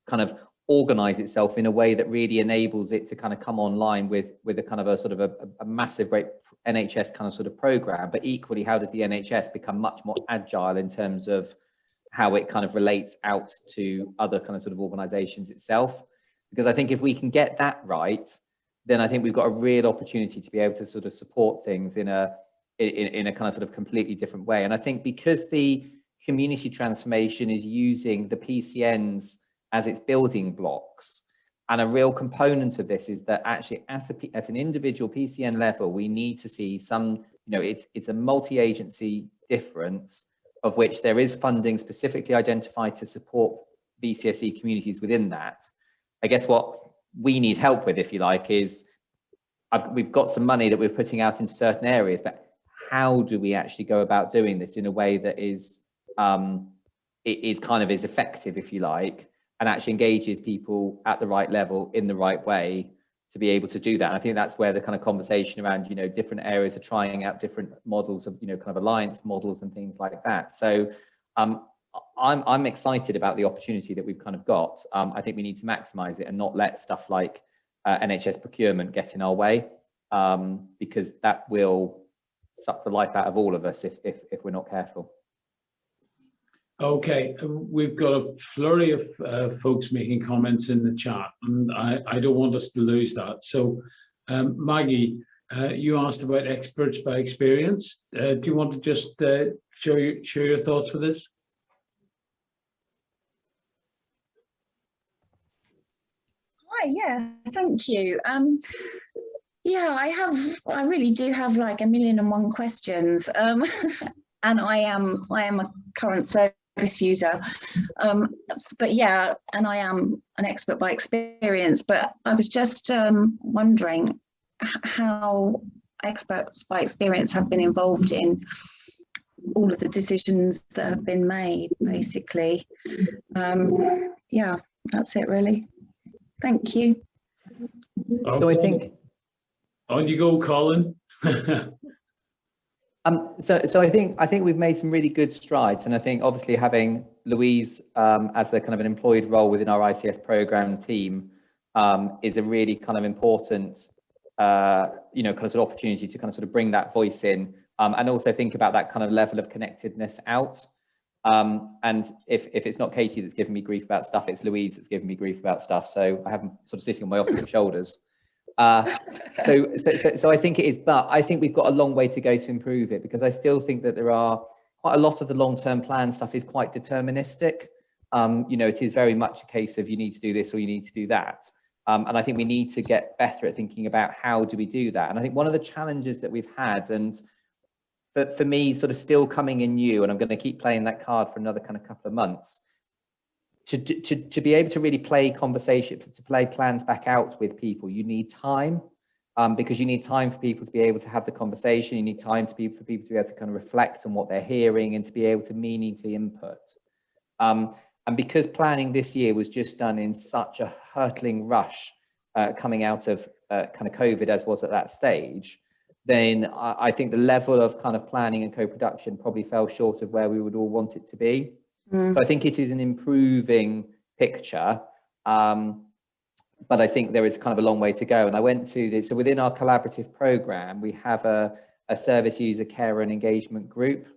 kind of organize itself in a way that really enables it to kind of come online with a kind of a sort of a massive, great NHS kind of sort of program, but equally, how does the NHS become much more agile in terms of how it kind of relates out to other kind of sort of organizations itself? Because I think if we can get that right, then I think we've got a real opportunity to be able to sort of support things in a kind of sort of completely different way. And I think because the community transformation is using the PCNs as its building blocks, and a real component of this is that actually at an individual PCN level, we need to see some, you know, it's a multi-agency difference, of which there is funding specifically identified to support VCSE communities within that. I guess what we need help with, if you like, is we've got some money that we're putting out into certain areas, but how do we actually go about doing this in a way that is kind of effective, if you like, and actually engages people at the right level in the right way to be able to do that. And I think that's where the kind of conversation around, you know, different areas of trying out different models of, you know, kind of alliance models and things like that. So I'm excited about the opportunity that we've kind of got. I think we need to maximize it and not let stuff like NHS procurement get in our way, because that will suck the life out of all of us if we're not careful. Okay, we've got a flurry of folks making comments in the chat, and I don't want us to lose that. So, Maggie, you asked about experts by experience. Do you want to just share your thoughts with us? Hi, yeah, thank you. Yeah, I really do have like 1,000,001 questions. And I am a current service user, but yeah, and I am an expert by experience, but I was just wondering how experts by experience have been involved in all of the decisions that have been made, basically. Yeah, that's it really. Thank you. Okay. So I think on you go, Colin. So I think we've made some really good strides, and I think obviously having Louise as a kind of an employed role within our ICS program team is a really kind of important you know, kind of sort of opportunity to kind of sort of bring that voice in, and also think about that kind of level of connectedness out. And if it's not Katie that's giving me grief about stuff, it's Louise that's giving me grief about stuff. So I have them sort of sitting on my opposite shoulders. So I think it is, but I think we've got a long way to go to improve it, because I still think that there are quite a lot of the long-term plan stuff is quite deterministic. You know, it is very much a case of you need to do this or you need to do that. And I think we need to get better at thinking about how do we do that. And I think one of the challenges that we've had, and for me, sort of still coming in new, and I'm going to keep playing that card for another kind of couple of months, to be able to really play conversation, to play plans back out with people, you need time, because you need time for people to be able to have the conversation. You need time for people to be able to kind of reflect on what they're hearing and to be able to meaningfully input. And because planning this year was just done in such a hurtling rush, coming out of kind of COVID as was at that stage, then I think the level of kind of planning and co-production probably fell short of where we would all want it to be. So I think it is an improving picture, but I think there is kind of a long way to go. And I went to this, so within our collaborative program, we have a service user care and engagement group,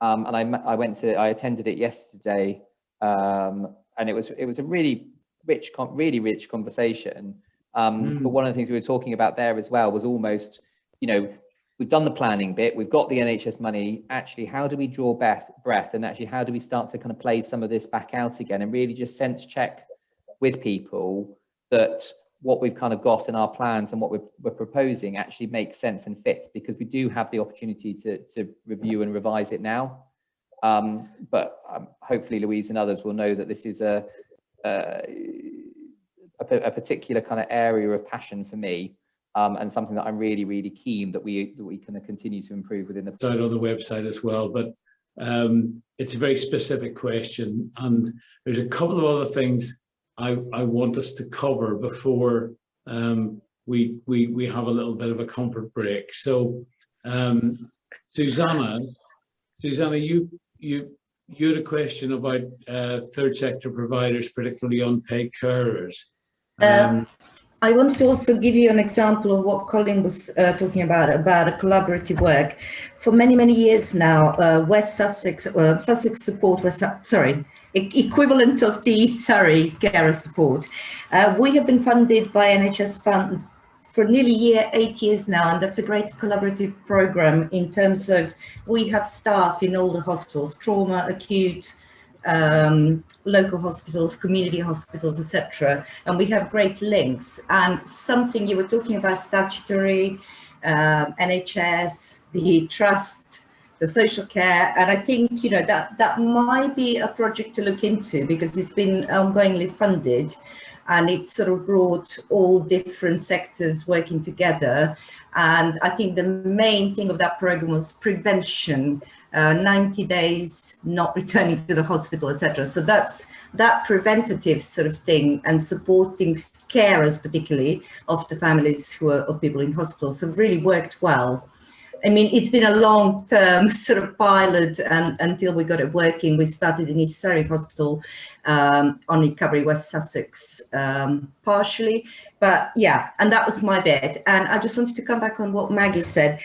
and I attended it yesterday, and it was a really rich conversation. But one of the things we were talking about there as well was almost, you know, we've done the planning bit, we've got the NHS money. Actually, how do we draw breath, and actually how do we start to kind of play some of this back out again, and really just sense check with people that what we've kind of got in our plans and what we're proposing actually makes sense and fits, because we do have the opportunity to review and revise it now. But hopefully Louise and others will know that this is a particular kind of area of passion for me, and something that I'm really, really keen that we can continue to improve within the out on the website as well. But it's a very specific question, and there's a couple of other things I want us to cover before we have a little bit of a comfort break. So Susanna, you had a question about third sector providers, particularly unpaid carers. I wanted to also give you an example of what Colin was talking about a collaborative work. For many, many years now, West Sussex, Sussex Support, equivalent of the Surrey Carer Support. We have been funded by NHS Fund for nearly 8 years now, and that's a great collaborative program in terms of we have staff in all the hospitals, trauma, acute, local hospitals, community hospitals, etc. And we have great links. And something you were talking about, statutory, NHS, the trust, the social care, and I think, you know, that might be a project to look into, because it's been ongoingly funded, and it sort of brought all different sectors working together. And I think the main thing of that program was prevention, 90 days not returning to the hospital, etc. So that's that preventative sort of thing, and supporting carers, particularly of the families who are of people in hospitals, have really worked well. I mean, it's been a long-term sort of pilot, and until we got it working. We started in East Surrey Hospital, on Recovery West Sussex, partially, but yeah, and that was my bit. And I just wanted to come back on what Maggie said.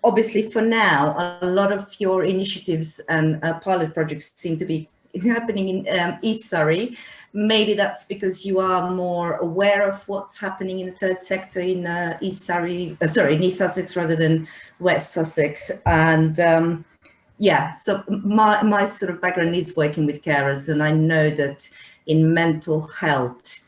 Obviously, for now, a lot of your initiatives and pilot projects seem to be happening in East Surrey. Maybe that's because you are more aware of what's happening in the third sector in East Surrey, in East Sussex rather than West Sussex. And yeah, so my sort of background is working with carers, and I know that in mental health,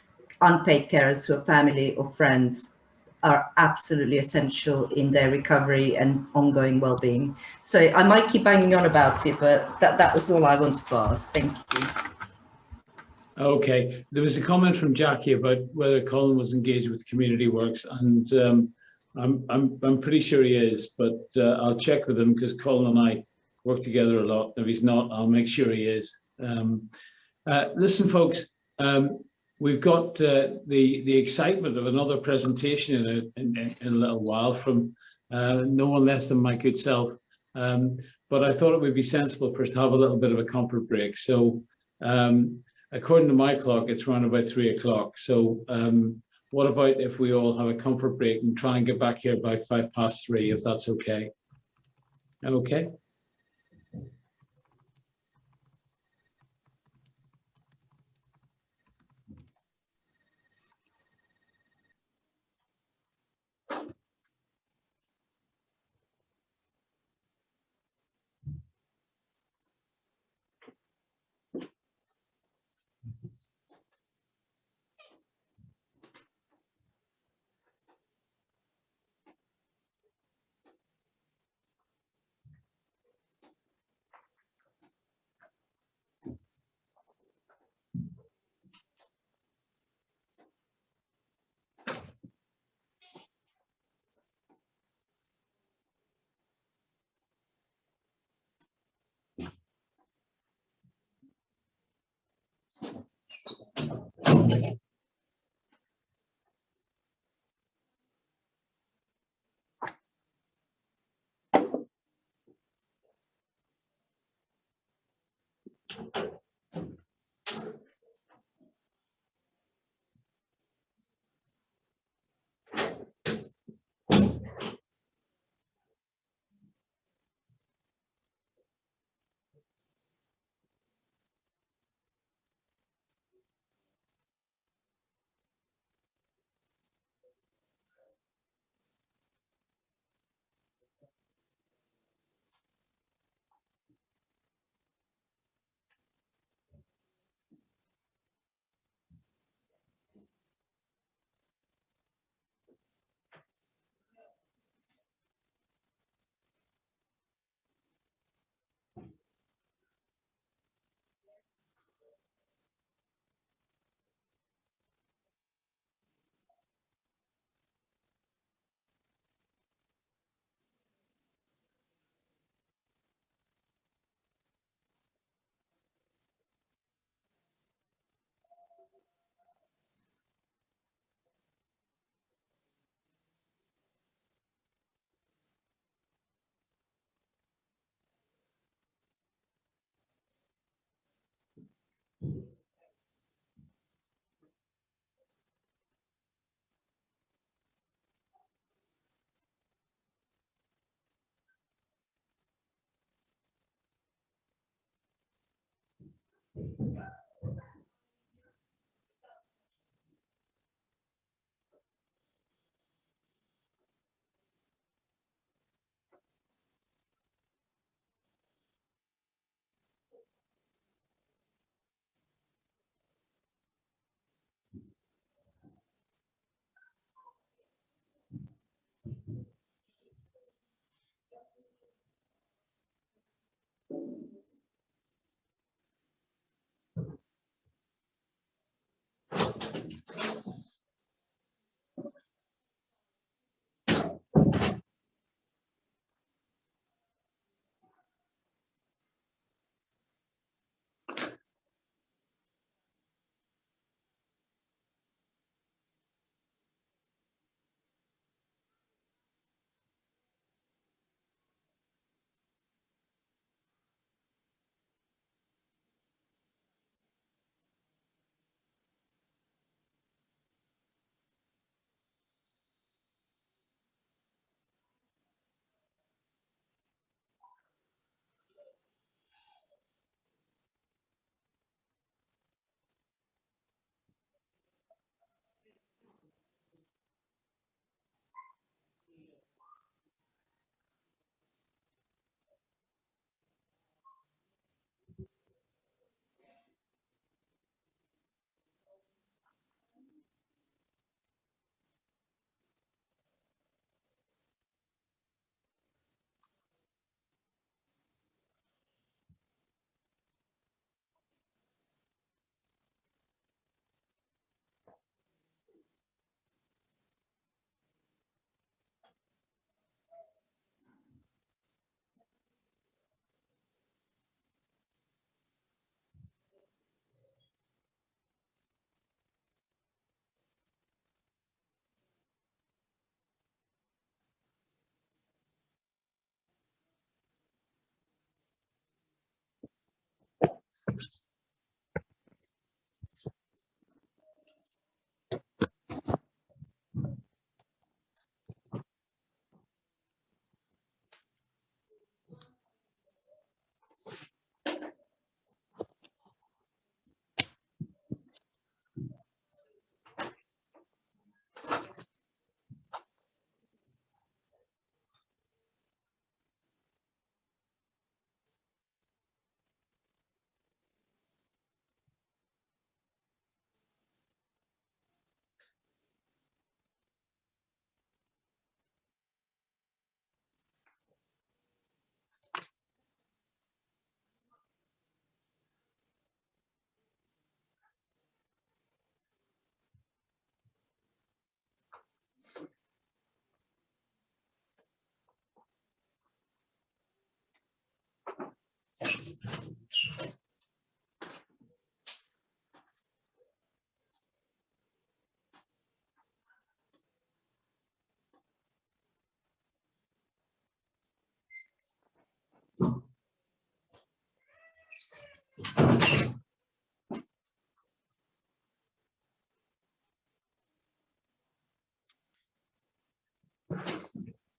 unpaid carers who are family or friends are absolutely essential in their recovery and ongoing well-being. So I might keep banging on about it, but that was all I wanted to ask. Thank you. Okay, there was a comment from Jackie about whether Colin was engaged with Community Works, and I'm pretty sure he is, but I'll check with him, because Colin and I work together a lot. If he's not, I'll make sure he is. Listen, folks, we've got the excitement of another presentation in a little while from no one less than my good self. But I thought it would be sensible for us to have a little bit of a comfort break. So according to my clock, it's around about 3 o'clock. So what about if we all have a comfort break and try and get back here by 3:05, if that's okay? Okay.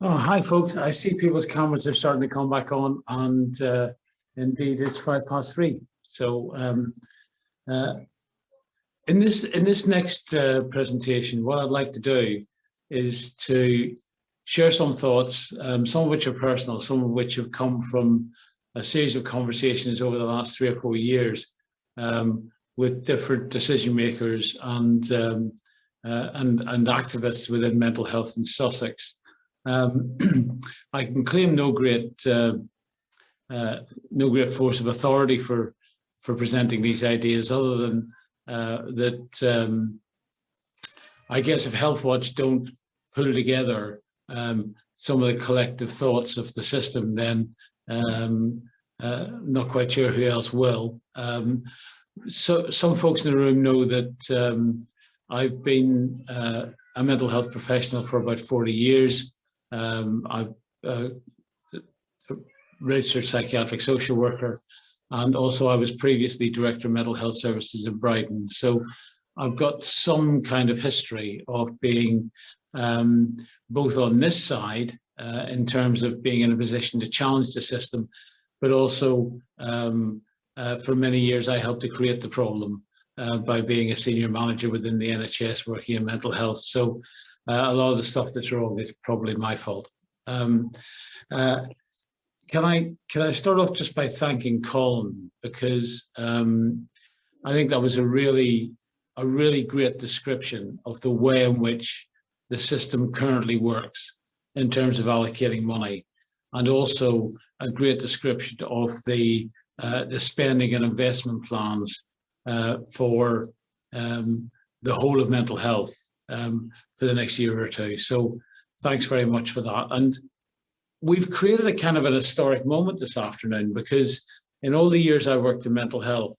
Oh, hi, folks. I see people's cameras are starting to come back on, and indeed, it's 3:05. So, in this next presentation, what I'd like to do is to share some thoughts, some of which are personal, some of which have come from a series of conversations over the last 3 or 4 years with different decision makers and activists within mental health in Sussex. I can claim no great force of authority for presenting these ideas, other than that I guess if Healthwatch don't pull together some of the collective thoughts of the system, then not quite sure who else will. So some folks in the room know that I've been a mental health professional for about 40 years. I've registered psychiatric social worker, and also I was previously director of mental health services in Brighton. So I've got some kind of history of being both on this side in terms of being in a position to challenge the system, but also for many years, I helped to create the problem by being a senior manager within the NHS working in mental health. So a lot of the stuff that's wrong is probably my fault. Can I start off just by thanking Colin, because I think that was a really great description of the way in which the system currently works in terms of allocating money, and also a great description of the spending and investment plans for the whole of mental health for the next year or two. So thanks very much for that. And we've created a kind of an historic moment this afternoon, because in all the years I worked in mental health,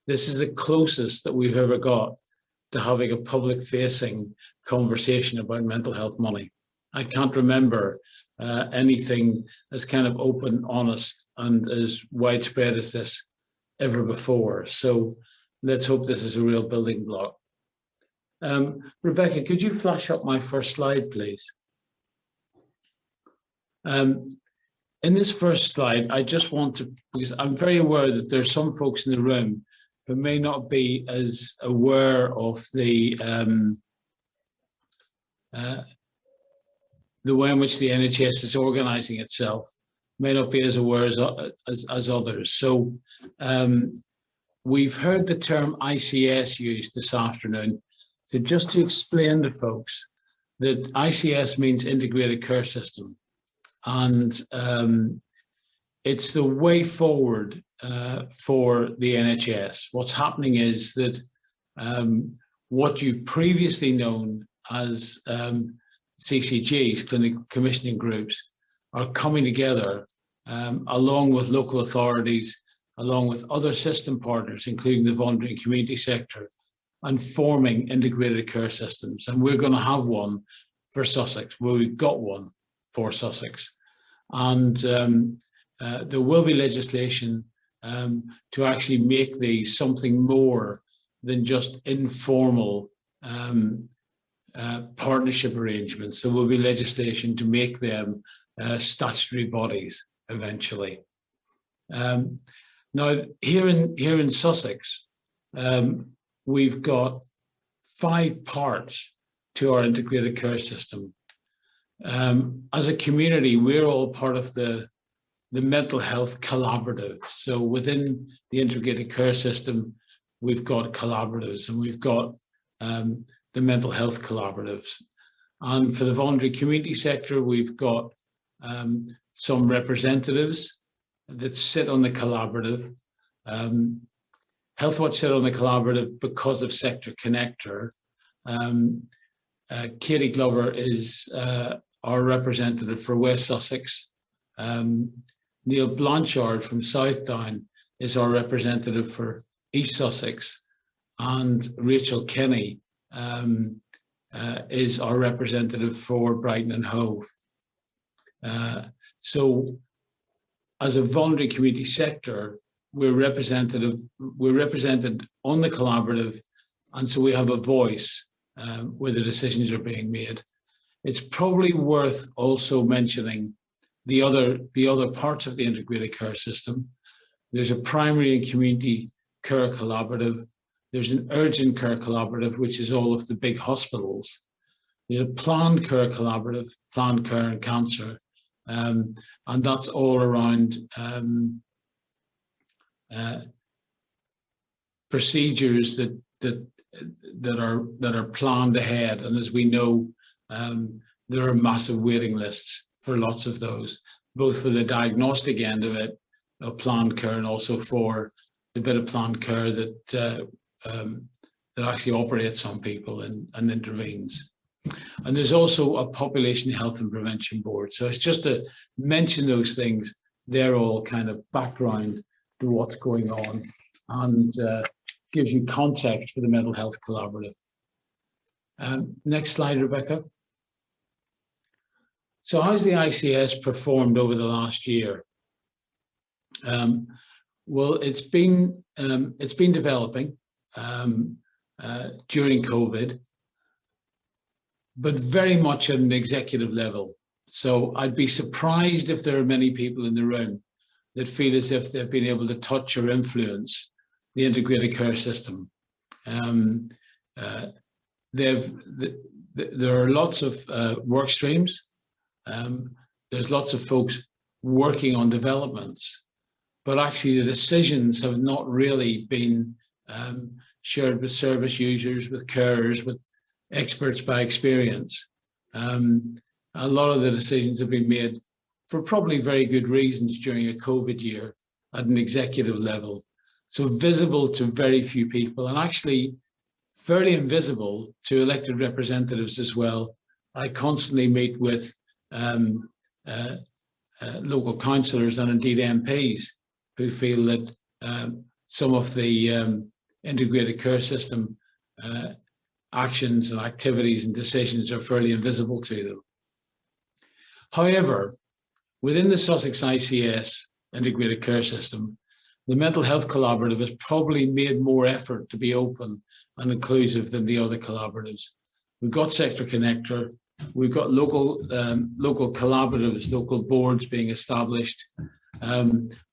this is the closest that we've ever got to having a public-facing conversation about mental health money. I can't remember anything as kind of open, honest, and as widespread as this ever before. So let's hope this is a real building block. Rebecca, could you flash up my first slide, please? In this first slide, I just want to, because I'm very aware that there are some folks in the room who may not be as aware of the way in which the NHS is organising itself, may not be as aware as others. So we've heard the term ICS used this afternoon. So just to explain to folks that ICS means Integrated Care System. And it's the way forward for the NHS. What's happening is that what you previously known as CCGs, clinical commissioning groups, are coming together along with local authorities, along with other system partners, including the voluntary and community sector, and forming integrated care systems. And we're going to have one for Sussex. Well, we've got one for Sussex. And there will be legislation to actually make these something more than just informal partnership arrangements. There will be legislation to make them statutory bodies eventually. Now, here in Sussex, we've got 5 parts to our integrated care system. As a community, we're all part of the mental health collaborative. So within the integrated care system, we've got collaboratives, and we've got the mental health collaboratives. And for the voluntary community sector, we've got some representatives that sit on the collaborative. Healthwatch sit on the collaborative because of Sector Connector. Katie Glover is our representative for West Sussex. Neil Blanchard from Southdown is our representative for East Sussex, and Rachel Kenny is our representative for Brighton and Hove. So as a voluntary community sector, we're represented on the collaborative, and so we have a voice where the decisions are being made. It's probably worth also mentioning the other parts of the integrated care system. There's a primary and community care collaborative. There's an urgent care collaborative, which is all of the big hospitals. There's a planned care collaborative, planned care and cancer, and that's all around procedures that are planned ahead. And as we know, there are massive waiting lists for lots of those, both for the diagnostic end of it, of planned care, and also for the bit of planned care that actually operates on people and intervenes. And there's also a population health and prevention board. So it's just to mention those things. They're all kind of background to what's going on, and gives you context for the mental health collaborative. Next slide, Rebecca. So how's the ICS performed over the last year? Well, it's been developing during COVID, but very much at an executive level. So I'd be surprised if there are many people in the room that feel as if they've been able to touch or influence the integrated care system. There are lots of work streams. There's lots of folks working on developments, but actually the decisions have not really been shared with service users, with carers, with experts by experience. A lot of the decisions have been made for probably very good reasons during a COVID year at an executive level. So visible to very few people, and actually fairly invisible to elected representatives as well. I constantly meet with local councillors and indeed MPs who feel that some of the integrated care system actions and activities and decisions are fairly invisible to them. However, within the Sussex ICS integrated care system, the Mental Health Collaborative has probably made more effort to be open and inclusive than the other collaboratives. We've got Sector Connector, we've got local collaboratives, local boards being established.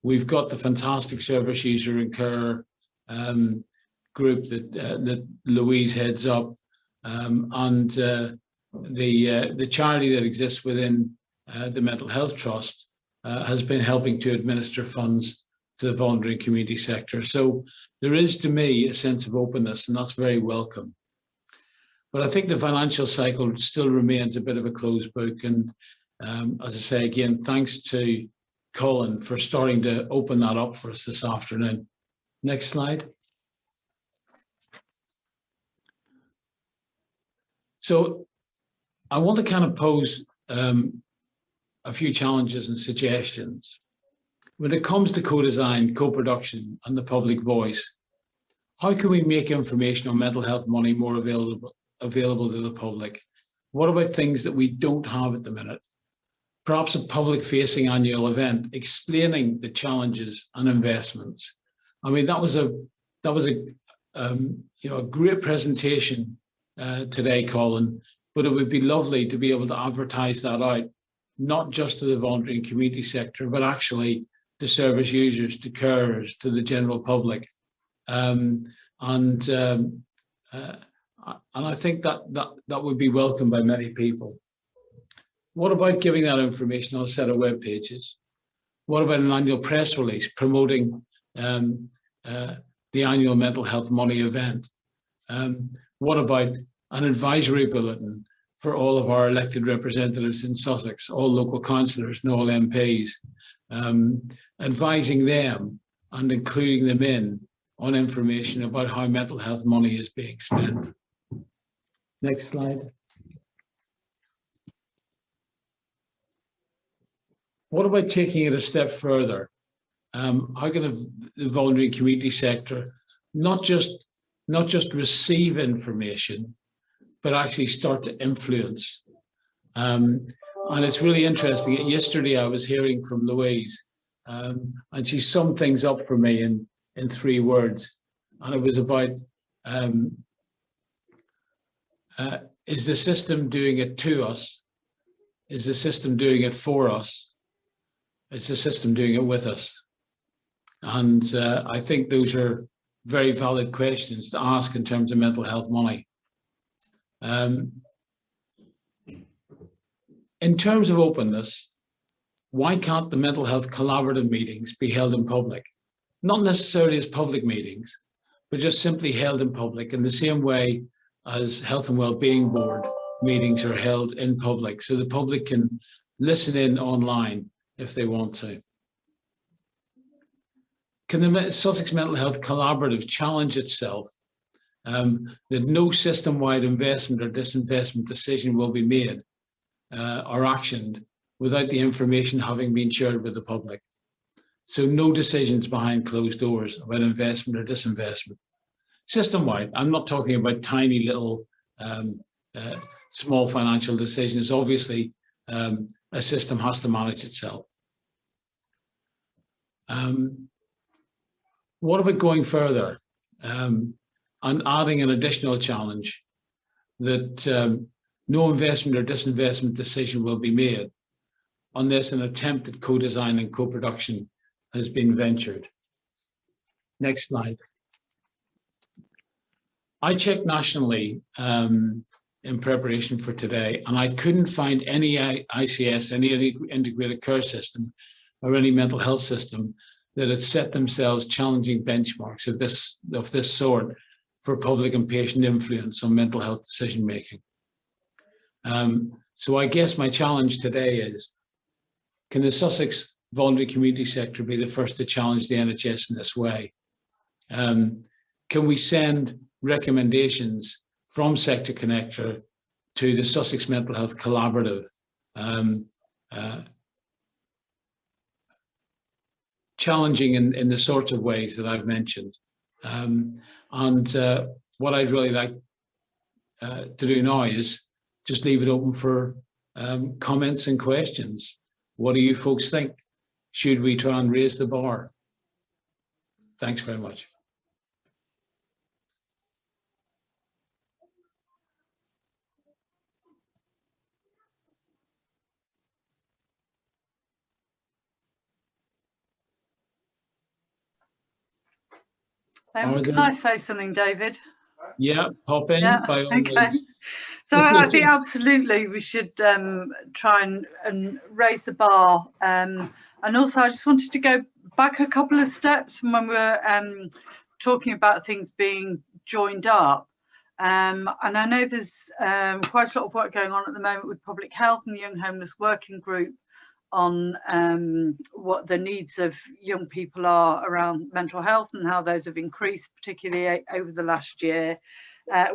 We've got the fantastic service user and care group that Louise heads up, and the charity that exists within the Mental Health Trust has been helping to administer funds to the voluntary community sector. So there is, to me, a sense of openness, and that's very welcome. But I think the financial cycle still remains a bit of a closed book. And as I say, again, thanks to Colin for starting to open that up for us this afternoon. Next slide. So I want to kind of pose a few challenges and suggestions. When it comes to co-design, co-production and the public voice, how can we make information on mental health money more available to the public? What about things that we don't have at the minute? Perhaps a public-facing annual event explaining the challenges and investments. I mean, that was a great presentation today, Colin, but it would be lovely to be able to advertise that out, not just to the voluntary and community sector, but actually to service users, to carers, to the general public. And I think that would be welcomed by many people. What about giving that information on a set of web pages? What about an annual press release promoting the annual Mental Health Money event? What about an advisory bulletin for all of our elected representatives in Sussex, all local councillors and all MPs, advising them and including them in on information about how mental health money is being spent? Next slide. What about taking it a step further? How can the voluntary community sector not just receive information, but actually start to influence? And it's really interesting. Yesterday I was hearing from Louise, and she summed things up for me in 3 words. And it was about, is the system doing it to us? Is the system doing it for us? Is the system doing it with us? And I think those are very valid questions to ask in terms of mental health money. In terms of openness, why can't the mental health collaborative meetings be held in public? Not necessarily as public meetings, but just simply held in public in the same way as Health and Wellbeing Board meetings are held in public, so the public can listen in online if they want to. Can the Sussex Mental Health Collaborative challenge itself that no system-wide investment or disinvestment decision will be made or actioned without the information having been shared with the public? So no decisions behind closed doors about investment or disinvestment. System-wide, I'm not talking about tiny little small financial decisions. Obviously, a system has to manage itself. What about going further and adding an additional challenge that no investment or disinvestment decision will be made unless an attempt at co-design and co-production has been ventured. Next slide. I checked nationally in preparation for today, and I couldn't find any ICS, any integrated care system, or any mental health system that had set themselves challenging benchmarks of this sort for public and patient influence on mental health decision making. So I guess my challenge today is, can the Sussex voluntary community sector be the first to challenge the NHS in this way? Can we send recommendations from Sector Connector to the Sussex Mental Health Collaborative, challenging in the sorts of ways that I've mentioned? What I'd really like to do now is just leave it open for comments and questions. What do you folks think? Should we try and raise the bar? Thanks very much. Can I say something, David? Yeah, pop in. Yeah, by all okay. means. So I think absolutely we should try and raise the bar. And also I just wanted to go back a couple of steps from when we were talking about things being joined up. And I know there's quite a lot of work going on at the moment with Public Health and the Young Homeless Working Group on what the needs of young people are around mental health and how those have increased, particularly over the last year,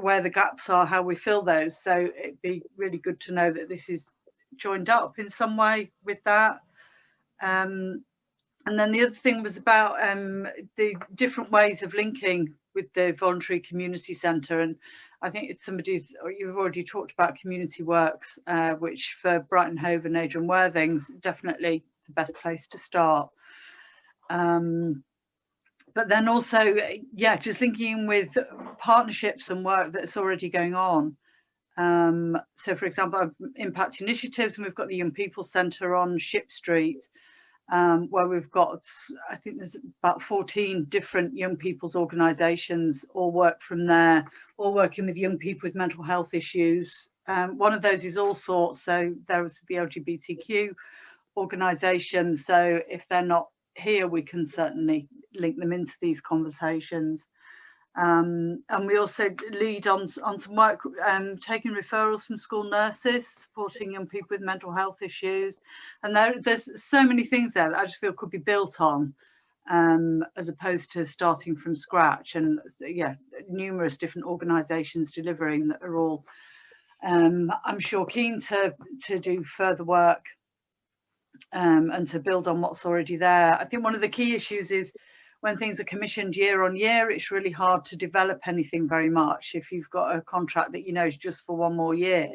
where the gaps are, how we fill those. So it'd be really good to know that this is joined up in some way with that. And then the other thing was about the different ways of linking with the voluntary community centre. And I think it's you've already talked about Community Works, which for Brighton Hove and Adrian Worthing's definitely the best place to start. But then also, yeah, just linking with partnerships and work that's already going on. So for example, Impact Initiatives, and we've got the Young People Centre on Ship Street, where we've got, I think there's about 14 different young people's organisations all work from there, all working with young people with mental health issues. One of those is All Sorts, so there's the LGBTQ organisation. So if they're not here, we can certainly link them into these conversations. And we also lead on some work taking referrals from school nurses, supporting young people with mental health issues. And there's so many things there that I just feel could be built on, as opposed to starting from scratch. And yeah, numerous different organisations delivering that are all, I'm sure, keen to do further work and to build on what's already there. I think one of the key issues is when things are commissioned year on year, it's really hard to develop anything very much if you've got a contract that you know is just for one more year.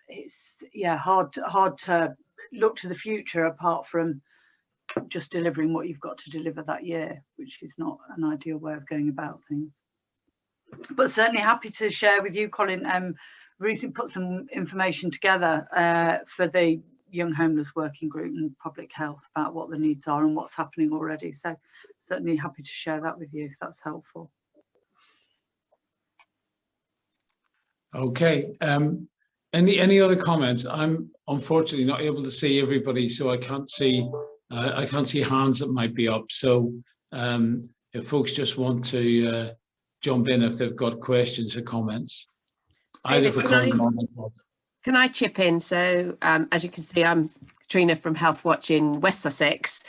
It's hard to look to the future apart from just delivering what you've got to deliver that year, which is not an ideal way of going about things. But certainly happy to share with you, Colin. Recently put some information together for the Young Homeless Working Group and Public Health about what the needs are and what's happening already. So certainly happy to share that with you if that's helpful. Okay. Any other comments? I'm unfortunately not able to see everybody, so I can't see hands that might be up. So if folks just want to jump in if they've got questions or comments, either for Colin or Bob. Can I chip in? So as you can see, I'm Katrina from Healthwatch in West Sussex.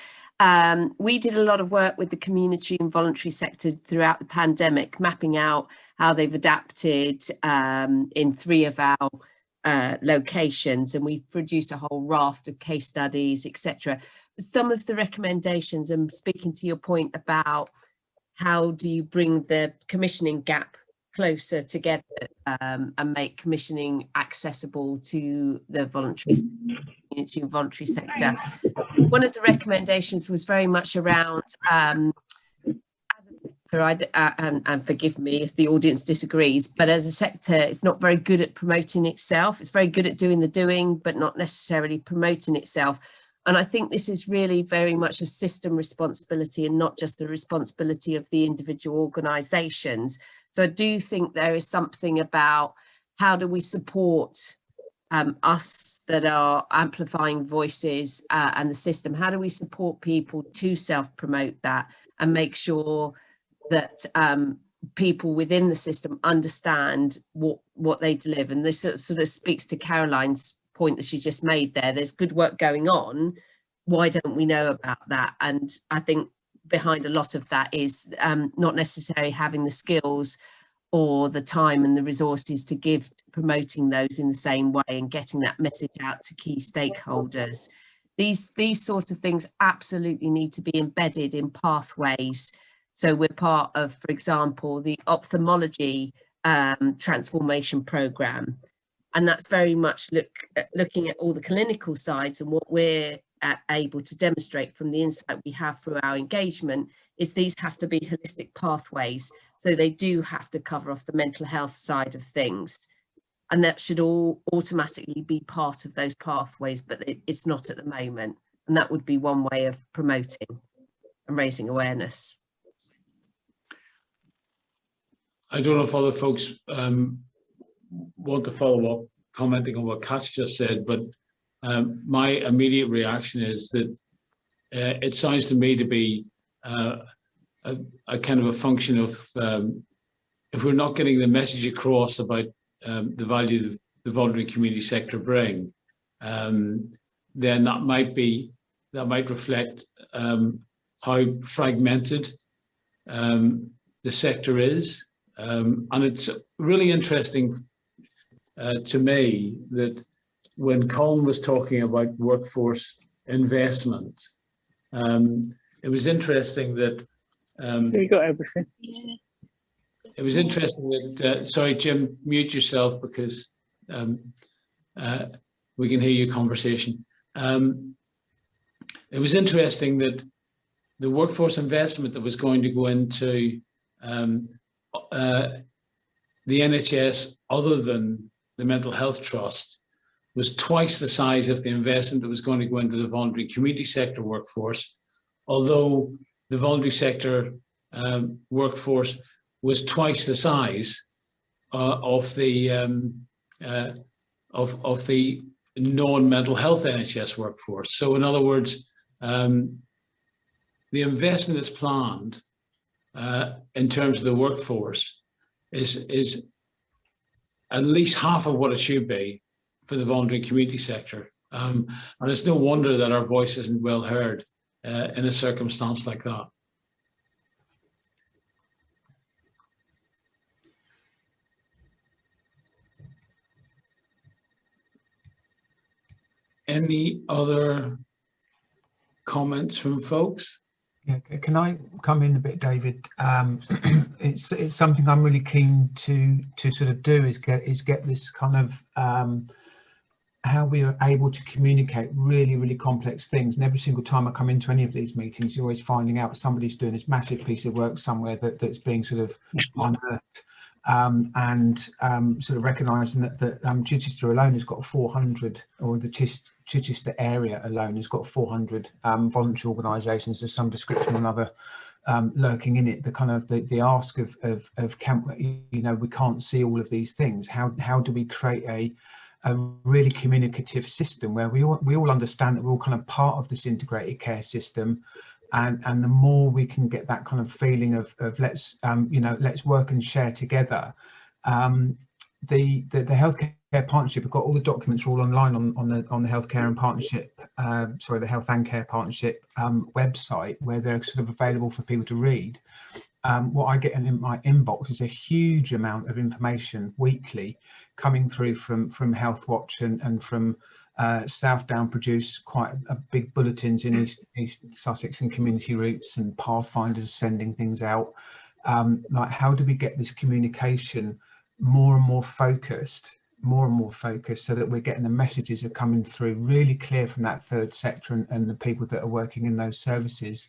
We did a lot of work with the community and voluntary sector throughout the pandemic, mapping out how they've adapted in 3 of our locations, and we've produced a whole raft of case studies, etc. Some of the recommendations, and speaking to your point about how do you bring the commissioning gap closer together and make commissioning accessible to the voluntary community and voluntary sector. One of the recommendations was very much around, and forgive me if the audience disagrees, but as a sector, it's not very good at promoting itself. It's very good at doing the doing, but not necessarily promoting itself. And I think this is really very much a system responsibility and not just the responsibility of the individual organisations. So I do think there is something about how do we support us that are amplifying voices and the system. How do we support people to self-promote that and make sure that people within the system understand what they deliver? And this sort of speaks to Caroline's point that she just made there. There's good work going on. Why don't we know about that? And I think behind a lot of that is not necessarily having the skills or the time and the resources to give to promoting those in the same way and getting that message out to key stakeholders. These sort of things absolutely need to be embedded in pathways. So we're part of, for example, the ophthalmology transformation programme. And that's very much looking at all the clinical sides, and what we're able to demonstrate from the insight we have through our engagement is these have to be holistic pathways. So they do have to cover off the mental health side of things. And that should all automatically be part of those pathways, but it's not at the moment. And that would be one way of promoting and raising awareness. I don't know if other folks want to follow up commenting on what Kat's just said, but my immediate reaction is that it sounds to me to be a kind of a function of if we're not getting the message across about the value the voluntary community sector bring, then that might reflect how fragmented the sector is. And it's really interesting to me that when Colin was talking about workforce investment, it was interesting that you got everything. It was interesting that sorry, Jim, mute yourself because we can hear your conversation. It was interesting that the workforce investment that was going to go into the NHS, other than the Mental Health Trust, was twice the size of the investment that was going to go into the voluntary community sector workforce, although the voluntary sector workforce was twice the size of the non-mental health NHS workforce. So in other words, the investment that's planned in terms of the workforce is at least half of what it should be for the voluntary community sector. And it's no wonder that our voice isn't well heard in a circumstance like that. Any other comments from folks? Yeah, can I come in a bit, David? It's something I'm really keen to sort of do is get this kind of how we are able to communicate really complex things. And every single time I come into any of these meetings, you're always finding out somebody's doing this massive piece of work somewhere that's being sort of unearthed. Sort of recognising that Chichester alone has got 400, or the Chichester area alone has got 400 voluntary organisations of some description or another lurking in it. The kind of the ask of we can't see all of these things. How do we create a really communicative system where we all understand that we're all kind of part of this integrated care system? And the more we can get that kind of feeling of let's work and share together. The healthcare partnership, we've got all the documents all online on the healthcare and partnership, the Health and Care Partnership website, where they're sort of available for people to read. What I get in my inbox is a huge amount of information weekly coming through from Healthwatch and from Southdown produce quite a big bulletins in East Sussex and Community Roots, and Pathfinders sending things out. Like, how do we get this communication more and more focused, so that we're getting the messages are coming through really clear from that third sector and the people that are working in those services,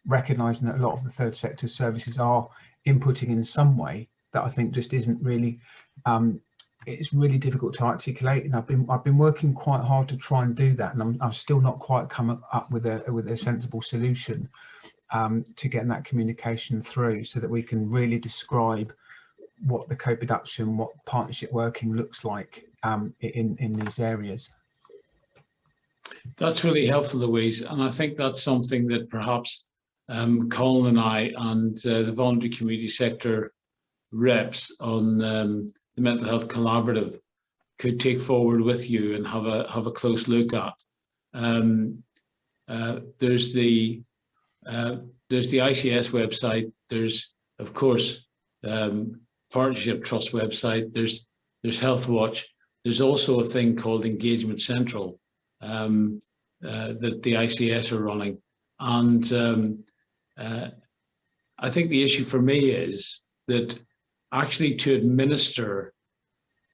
recognising that a lot of the third sector services are inputting in some way that I think just isn't really it's really difficult to articulate, and I've been working quite hard to try and do that, and I'm still not quite come up with a sensible solution to getting that communication through, so that we can really describe what the co-production, what partnership working looks like in these areas. That's really helpful, Louise, and I think that's something that perhaps Colin and I and the voluntary community sector reps on the Mental Health Collaborative could take forward with you and have a close look at. There's the ICS website. There's, of course, Partnership Trust website. There's Health Watch. There's also a thing called Engagement Central that the ICS are running. And I think the issue for me is that actually to administer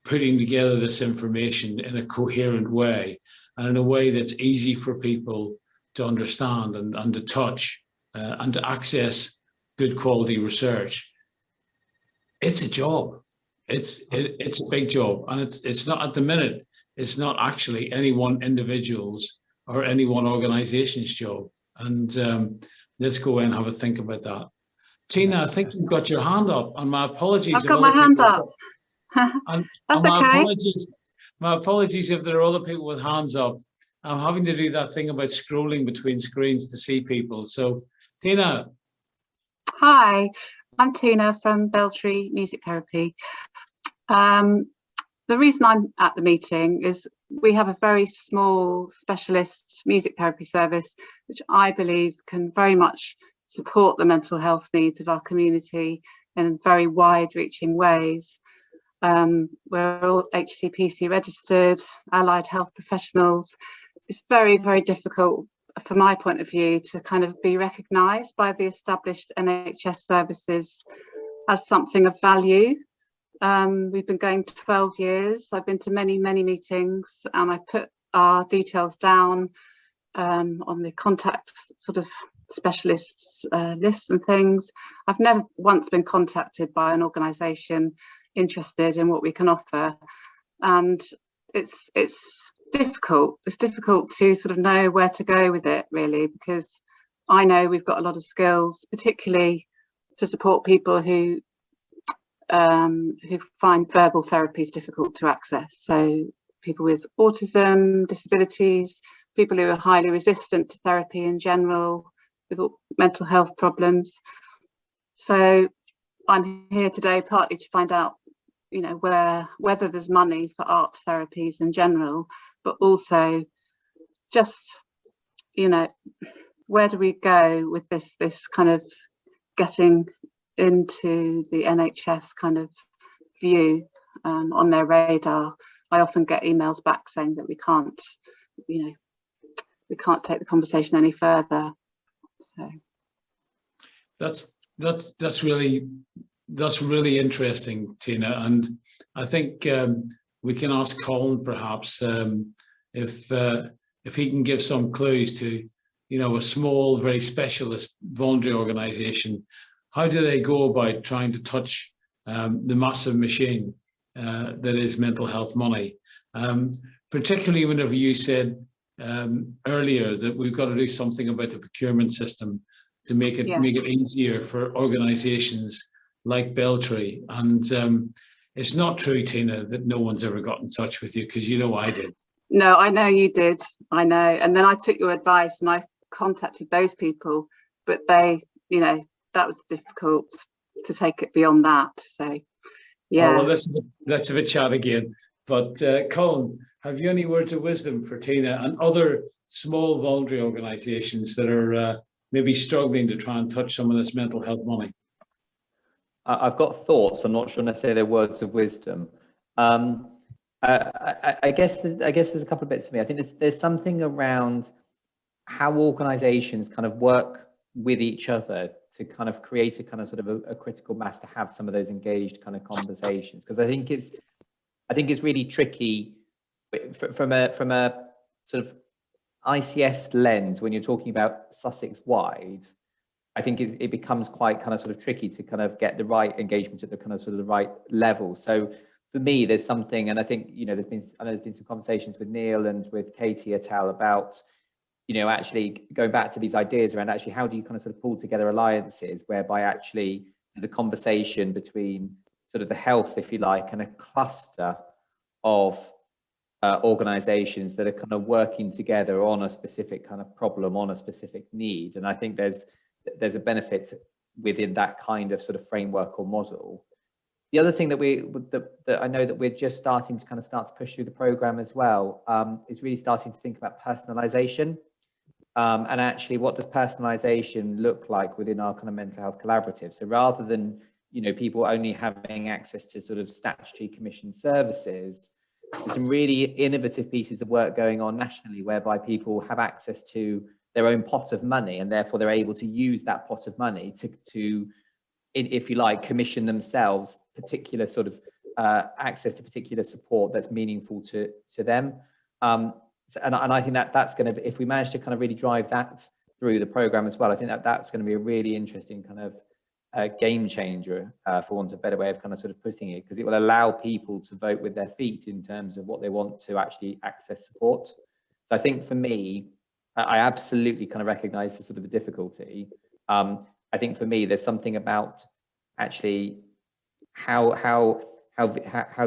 putting together this information in a coherent way and in a way that's easy for people to understand and to touch and to access good quality research, it's a job. It's a big job, and it's not at the minute. It's not actually any one individual's or any one organisation's job. And let's go and have a think about that. Tina, I think you've got your hand up, and my apologies. I've got my hand up. And That's my okay. My apologies if there are other people with hands up. I'm having to do that thing about scrolling between screens to see people. So, Tina. Hi, I'm Tina from Beltree Music Therapy. The reason I'm at the meeting is we have a very small specialist music therapy service, which I believe can very much support the mental health needs of our community in very wide-reaching ways. We're all HCPC registered, allied health professionals. It's very, very difficult from my point of view to kind of be recognised by the established NHS services as something of value. We've been going 12 years. I've been to many, many meetings, and I put our details down on the contact sort of specialists lists and things. I've never once been contacted by an organisation interested in what we can offer, and it's difficult. It's difficult to sort of know where to go with it, really, because I know we've got a lot of skills, particularly to support people who find verbal therapies difficult to access. So people with autism, disabilities, people who are highly resistant to therapy in general, with mental health problems. So I'm here today partly to find out, you know, whether there's money for arts therapies in general, but also just, you know, where do we go with this kind of getting into the NHS kind of view on their radar. I often get emails back saying that we can't, you know, we can't take the conversation any further. So that's really interesting, Tina, and I think we can ask Colin perhaps if he can give some clues to, you know, a small, very specialist voluntary organisation. How do they go about trying to touch the massive machine that is mental health money? Particularly whenever you said earlier that we've got to do something about the procurement system to make it easier for organisations like Beltree. And it's not true, Tina, that no one's ever got in touch with you, because you know I did. No, I know you did. I know. And then I took your advice and I contacted those people, but they, you know, that was difficult to take it beyond that. So, yeah. Oh, well, let's have a chat again. But Colin, have you any words of wisdom for Tina and other small voluntary organisations that are maybe struggling to try and touch some of this mental health money? I've got thoughts. I'm not sure necessarily they're words of wisdom. I guess there's a couple of bits for me. I think there's something around how organisations kind of work with each other to kind of create a kind of sort of a critical mass to have some of those engaged kind of conversations, because I think it's really tricky from a sort of ICS lens when you're talking about Sussex wide. I think it becomes quite kind of sort of tricky to kind of get the right engagement at the kind of sort of the right level. So for me, there's something, and I think, I know there's been some conversations with Neil and with Katie et al. About, actually going back to these ideas around actually how do you kind of sort of pull together alliances whereby actually the conversation between sort of the health, if you like, and a cluster of organizations that are kind of working together on a specific kind of problem, on a specific need. And I think there's a benefit within that kind of sort of framework or model. The other thing that I know that we're just starting to push through the program as well is really starting to think about personalization. And actually, what does personalization look like within our kind of mental health collaborative? So rather than, people only having access to sort of statutory commissioned services, there's some really innovative pieces of work going on nationally whereby people have access to their own pot of money, and therefore they're able to use that pot of money to if you like, commission themselves particular sort of access to particular support that's meaningful to them. And I think that's going to, if we manage to kind of really drive that through the program as well, I think that's going to be a really interesting kind of game changer, for want of a better way of kind of sort of putting it, because it will allow people to vote with their feet in terms of what they want to actually access support. So I think for me, I absolutely kind of recognize the sort of the difficulty. I think for me, there's something about actually how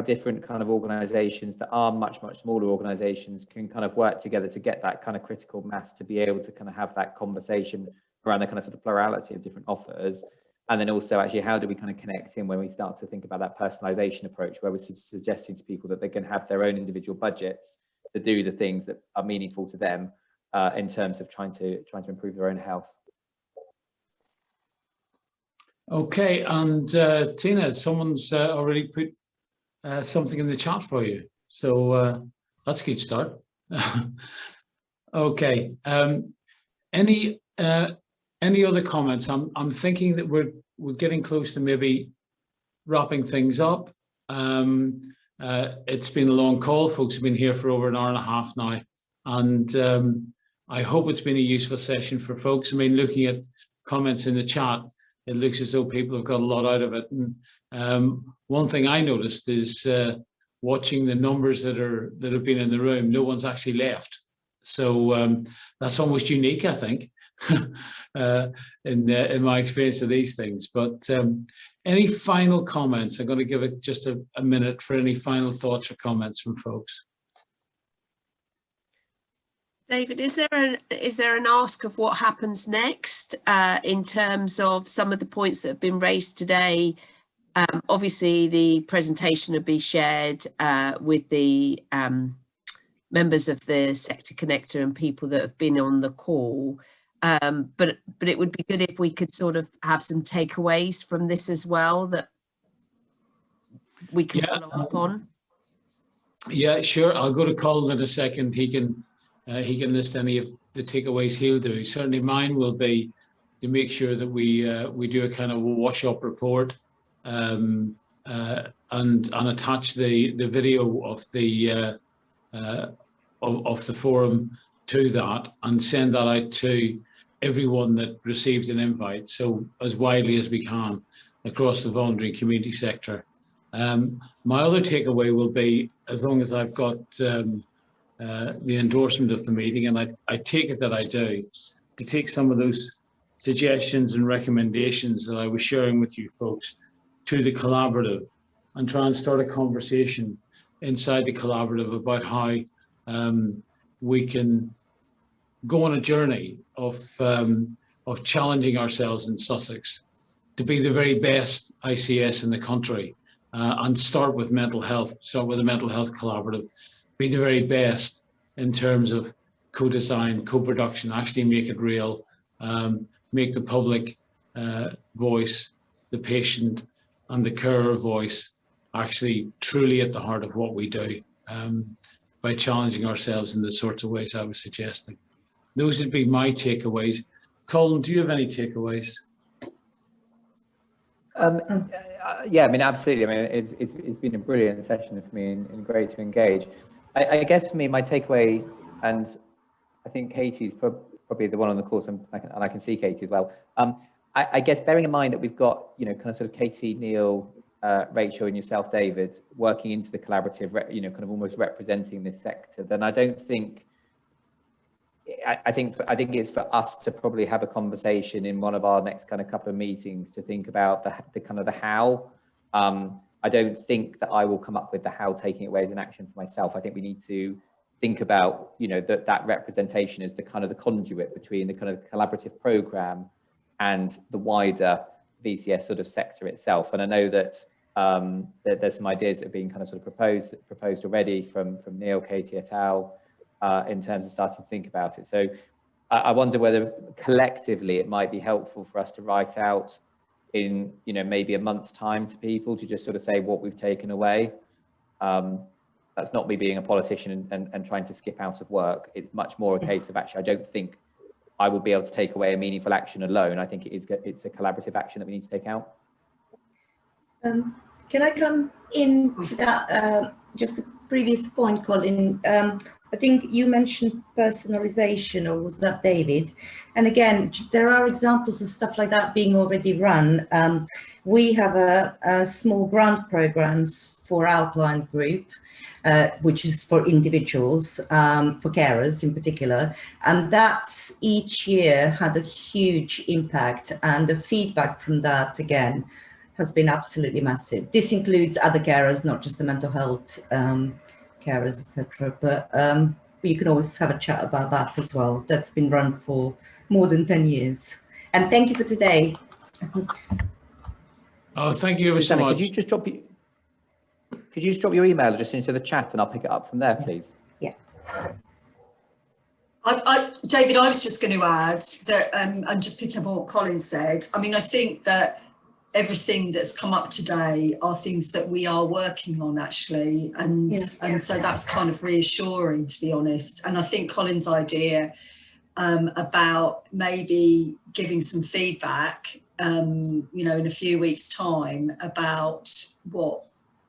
different kind of organizations that are much smaller organizations can kind of work together to get that kind of critical mass to be able to kind of have that conversation around the kind of sort of plurality of different offers. And then also actually, how do we kind of connect in when we start to think about that personalization approach, where we're suggesting to people that they can have their own individual budgets to do the things that are meaningful to them in terms of trying to improve their own health. Okay, and Tina, someone's already put something in the chat for you, so that's a good start. Okay, any other comments? I'm thinking that we're getting close to maybe wrapping things up. It's been a long call. Folks have been here for over an hour and a half now, and I hope it's been a useful session for folks. I mean, looking at comments in the chat, it looks as though people have got a lot out of it. And one thing I noticed is watching the numbers that have been in the room, no one's actually left. So that's almost unique, I think, in my experience of these things. But any final comments? I'm going to give it just a minute for any final thoughts or comments from folks. David, is there an ask of what happens next in terms of some of the points that have been raised today? Obviously, the presentation will be shared with the members of the Sector Connector and people that have been on the call. But it would be good if we could sort of have some takeaways from this as well that we can follow up on. Yeah, sure. I'll go to Colin in a second. He can list any of the takeaways he'll do. Certainly mine will be to make sure that we do a kind of wash-up report and attach the video of the forum to that and send that out to everyone that received an invite, so as widely as we can across the voluntary community sector. My other takeaway will be, as long as I've got the endorsement of the meeting, and I take it that I do, to take some of those suggestions and recommendations that I was sharing with you folks to the collaborative and try and start a conversation inside the collaborative about how we can go on a journey of challenging ourselves in Sussex to be the very best ICS in the country, and start with mental health, start with a mental health collaborative, be the very best in terms of co-design, co-production, actually make it real, make the public voice, the patient and the carer voice actually truly at the heart of what we do, by challenging ourselves in the sorts of ways I was suggesting. Those would be my takeaways. Colin, do you have any takeaways? Yeah, I mean, absolutely. I mean, it's been a brilliant session for me and great to engage. I guess for me, my takeaway, and I think Katie's probably the one on the course, and I can see Katie as well. I guess bearing in mind that we've got, kind of sort of Katie, Neil, Rachel and yourself, David, working into the collaborative, you know, kind of almost representing this sector, then I don't think, I think it's for us to probably have a conversation in one of our next kind of couple of meetings to think about the kind of the how. I don't think that I will come up with the how taking it away as an action for myself. I think we need to think about, you know, that representation is the kind of the conduit between the kind of collaborative program and the wider VCS sort of sector itself. And I know that there's some ideas that are being kind of sort of proposed already from Neil, Katie et al. In terms of starting to think about it. So I wonder whether collectively it might be helpful for us to write out in, you know, maybe a month's time to people to just sort of say what we've taken away. That's not me being a politician and trying to skip out of work. It's much more a case of actually, I don't think I would be able to take away a meaningful action alone. I think it's a collaborative action that we need to take out. Can I come in to that, just a previous point, Colin? I think you mentioned personalization, or was that David? And again, there are examples of stuff like that being already run. We have a small grant programs for Outline Group, which is for individuals, for carers in particular. And that's each year had a huge impact, and the feedback from that, again, has been absolutely massive. This includes other carers, not just the mental health carers, etc. But you can always have a chat about that as well. That's been run for more than 10 years. And thank you for today. Oh, thank you ever so much. Could you just drop your email address into the chat and I'll pick it up from there, please? Yeah. David, I was just going to add that, and just picking up on what Colin said, I mean, I think that everything that's come up today are things that we are working on actually, and so that's kind of reassuring, to be honest. And I think Colin's idea about maybe giving some feedback, you know, in a few weeks' time about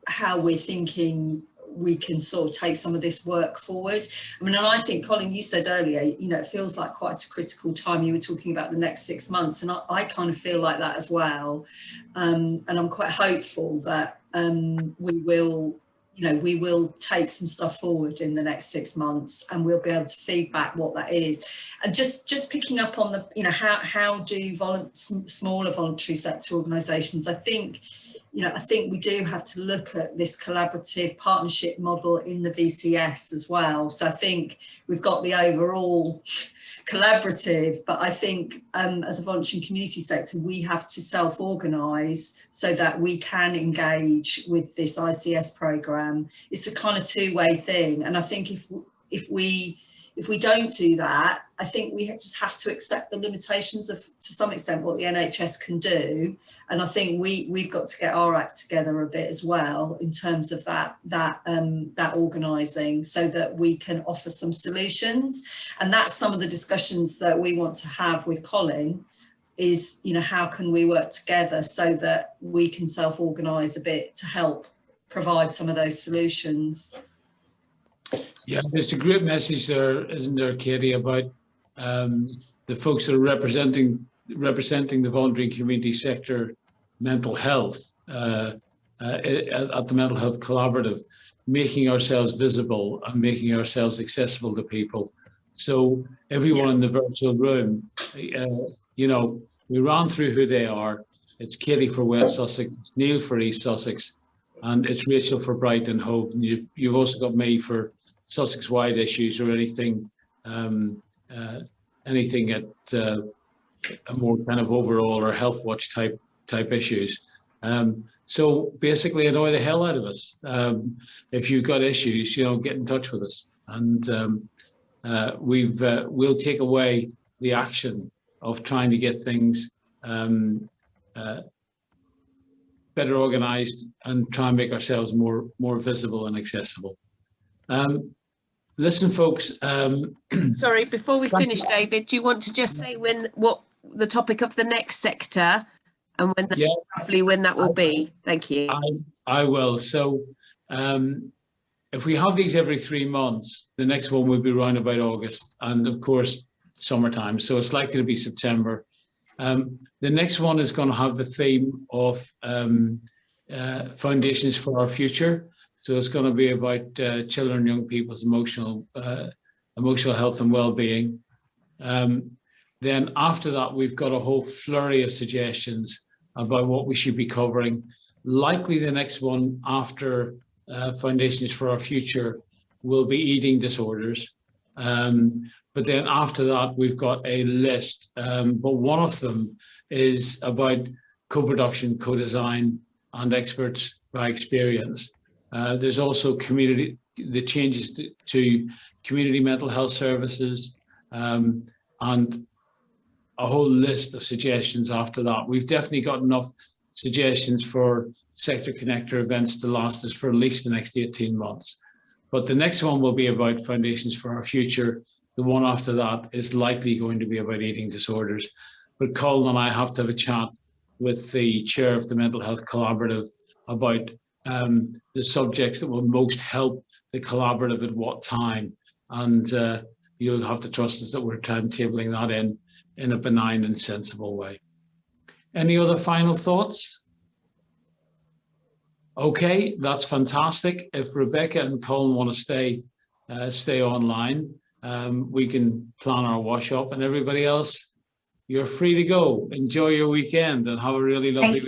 how we're thinking we can sort of take some of this work forward. I mean, and I think, Colin, you said earlier, you know, it feels like quite a critical time. You were talking about the next 6 months, and I kind of feel like that as well. And I'm quite hopeful that we will take some stuff forward in the next 6 months, and we'll be able to feedback what that is. And just picking up on the, you know, how do smaller voluntary sector organisations, I think we do have to look at this collaborative partnership model in the VCS as well. So I think we've got the overall collaborative, but I think as a voluntary and community sector, we have to self-organise so that we can engage with this ICS programme. It's a kind of two-way thing. And I think if we don't do that, I think we just have to accept the limitations of, to some extent, what the NHS can do. And I think we've got to get our act together a bit as well in terms of that organising, so that we can offer some solutions. And that's some of the discussions that we want to have with Colin, is, you know, how can we work together so that we can self-organise a bit to help provide some of those solutions. Yeah, there's a great message there, isn't there, Katie, about the folks that are representing the voluntary community sector mental health at the Mental Health Collaborative, making ourselves visible and making ourselves accessible to people. So everyone in the virtual room, you know, we ran through who they are. It's Katie for West Sussex, Neil for East Sussex, and it's Rachel for Brighton Hove. And you've also got me for Sussex-wide issues, or anything at a more kind of overall or health watch type issues. So basically, annoy the hell out of us. If you've got issues, you know, get in touch with us, and we'll take away the action of trying to get things better organised and try and make ourselves more visible and accessible. Listen, folks. Sorry, before we finish, David, do you want to just say what the topic of the next sector and when roughly when that will be? Thank you. I will. So if we have these every 3 months, the next one will be around about August, and of course summertime. So it's likely to be September. The next one is going to have the theme of Foundations for Our Future. So it's going to be about children and young people's emotional health and well-being. Then after that, we've got a whole flurry of suggestions about what we should be covering. Likely the next one after Foundations for Our Future will be eating disorders. But then after that, we've got a list, but one of them is about co-production, co-design, and experts by experience. There's also the changes to community mental health services, and a whole list of suggestions after that. We've definitely got enough suggestions for sector connector events to last us for at least the next 18 months. But the next one will be about Foundations for Our Future. The one after that is likely going to be about eating disorders. But Colin and I have to have a chat with the chair of the Mental Health Collaborative about the subjects that will most help the collaborative at what time. And you'll have to trust us that we're timetabling that in a benign and sensible way. Any other final thoughts? Okay, that's fantastic. If Rebecca and Colin want to stay online, we can plan our wash up, and everybody else, you're free to go. Enjoy your weekend and have a really lovely week.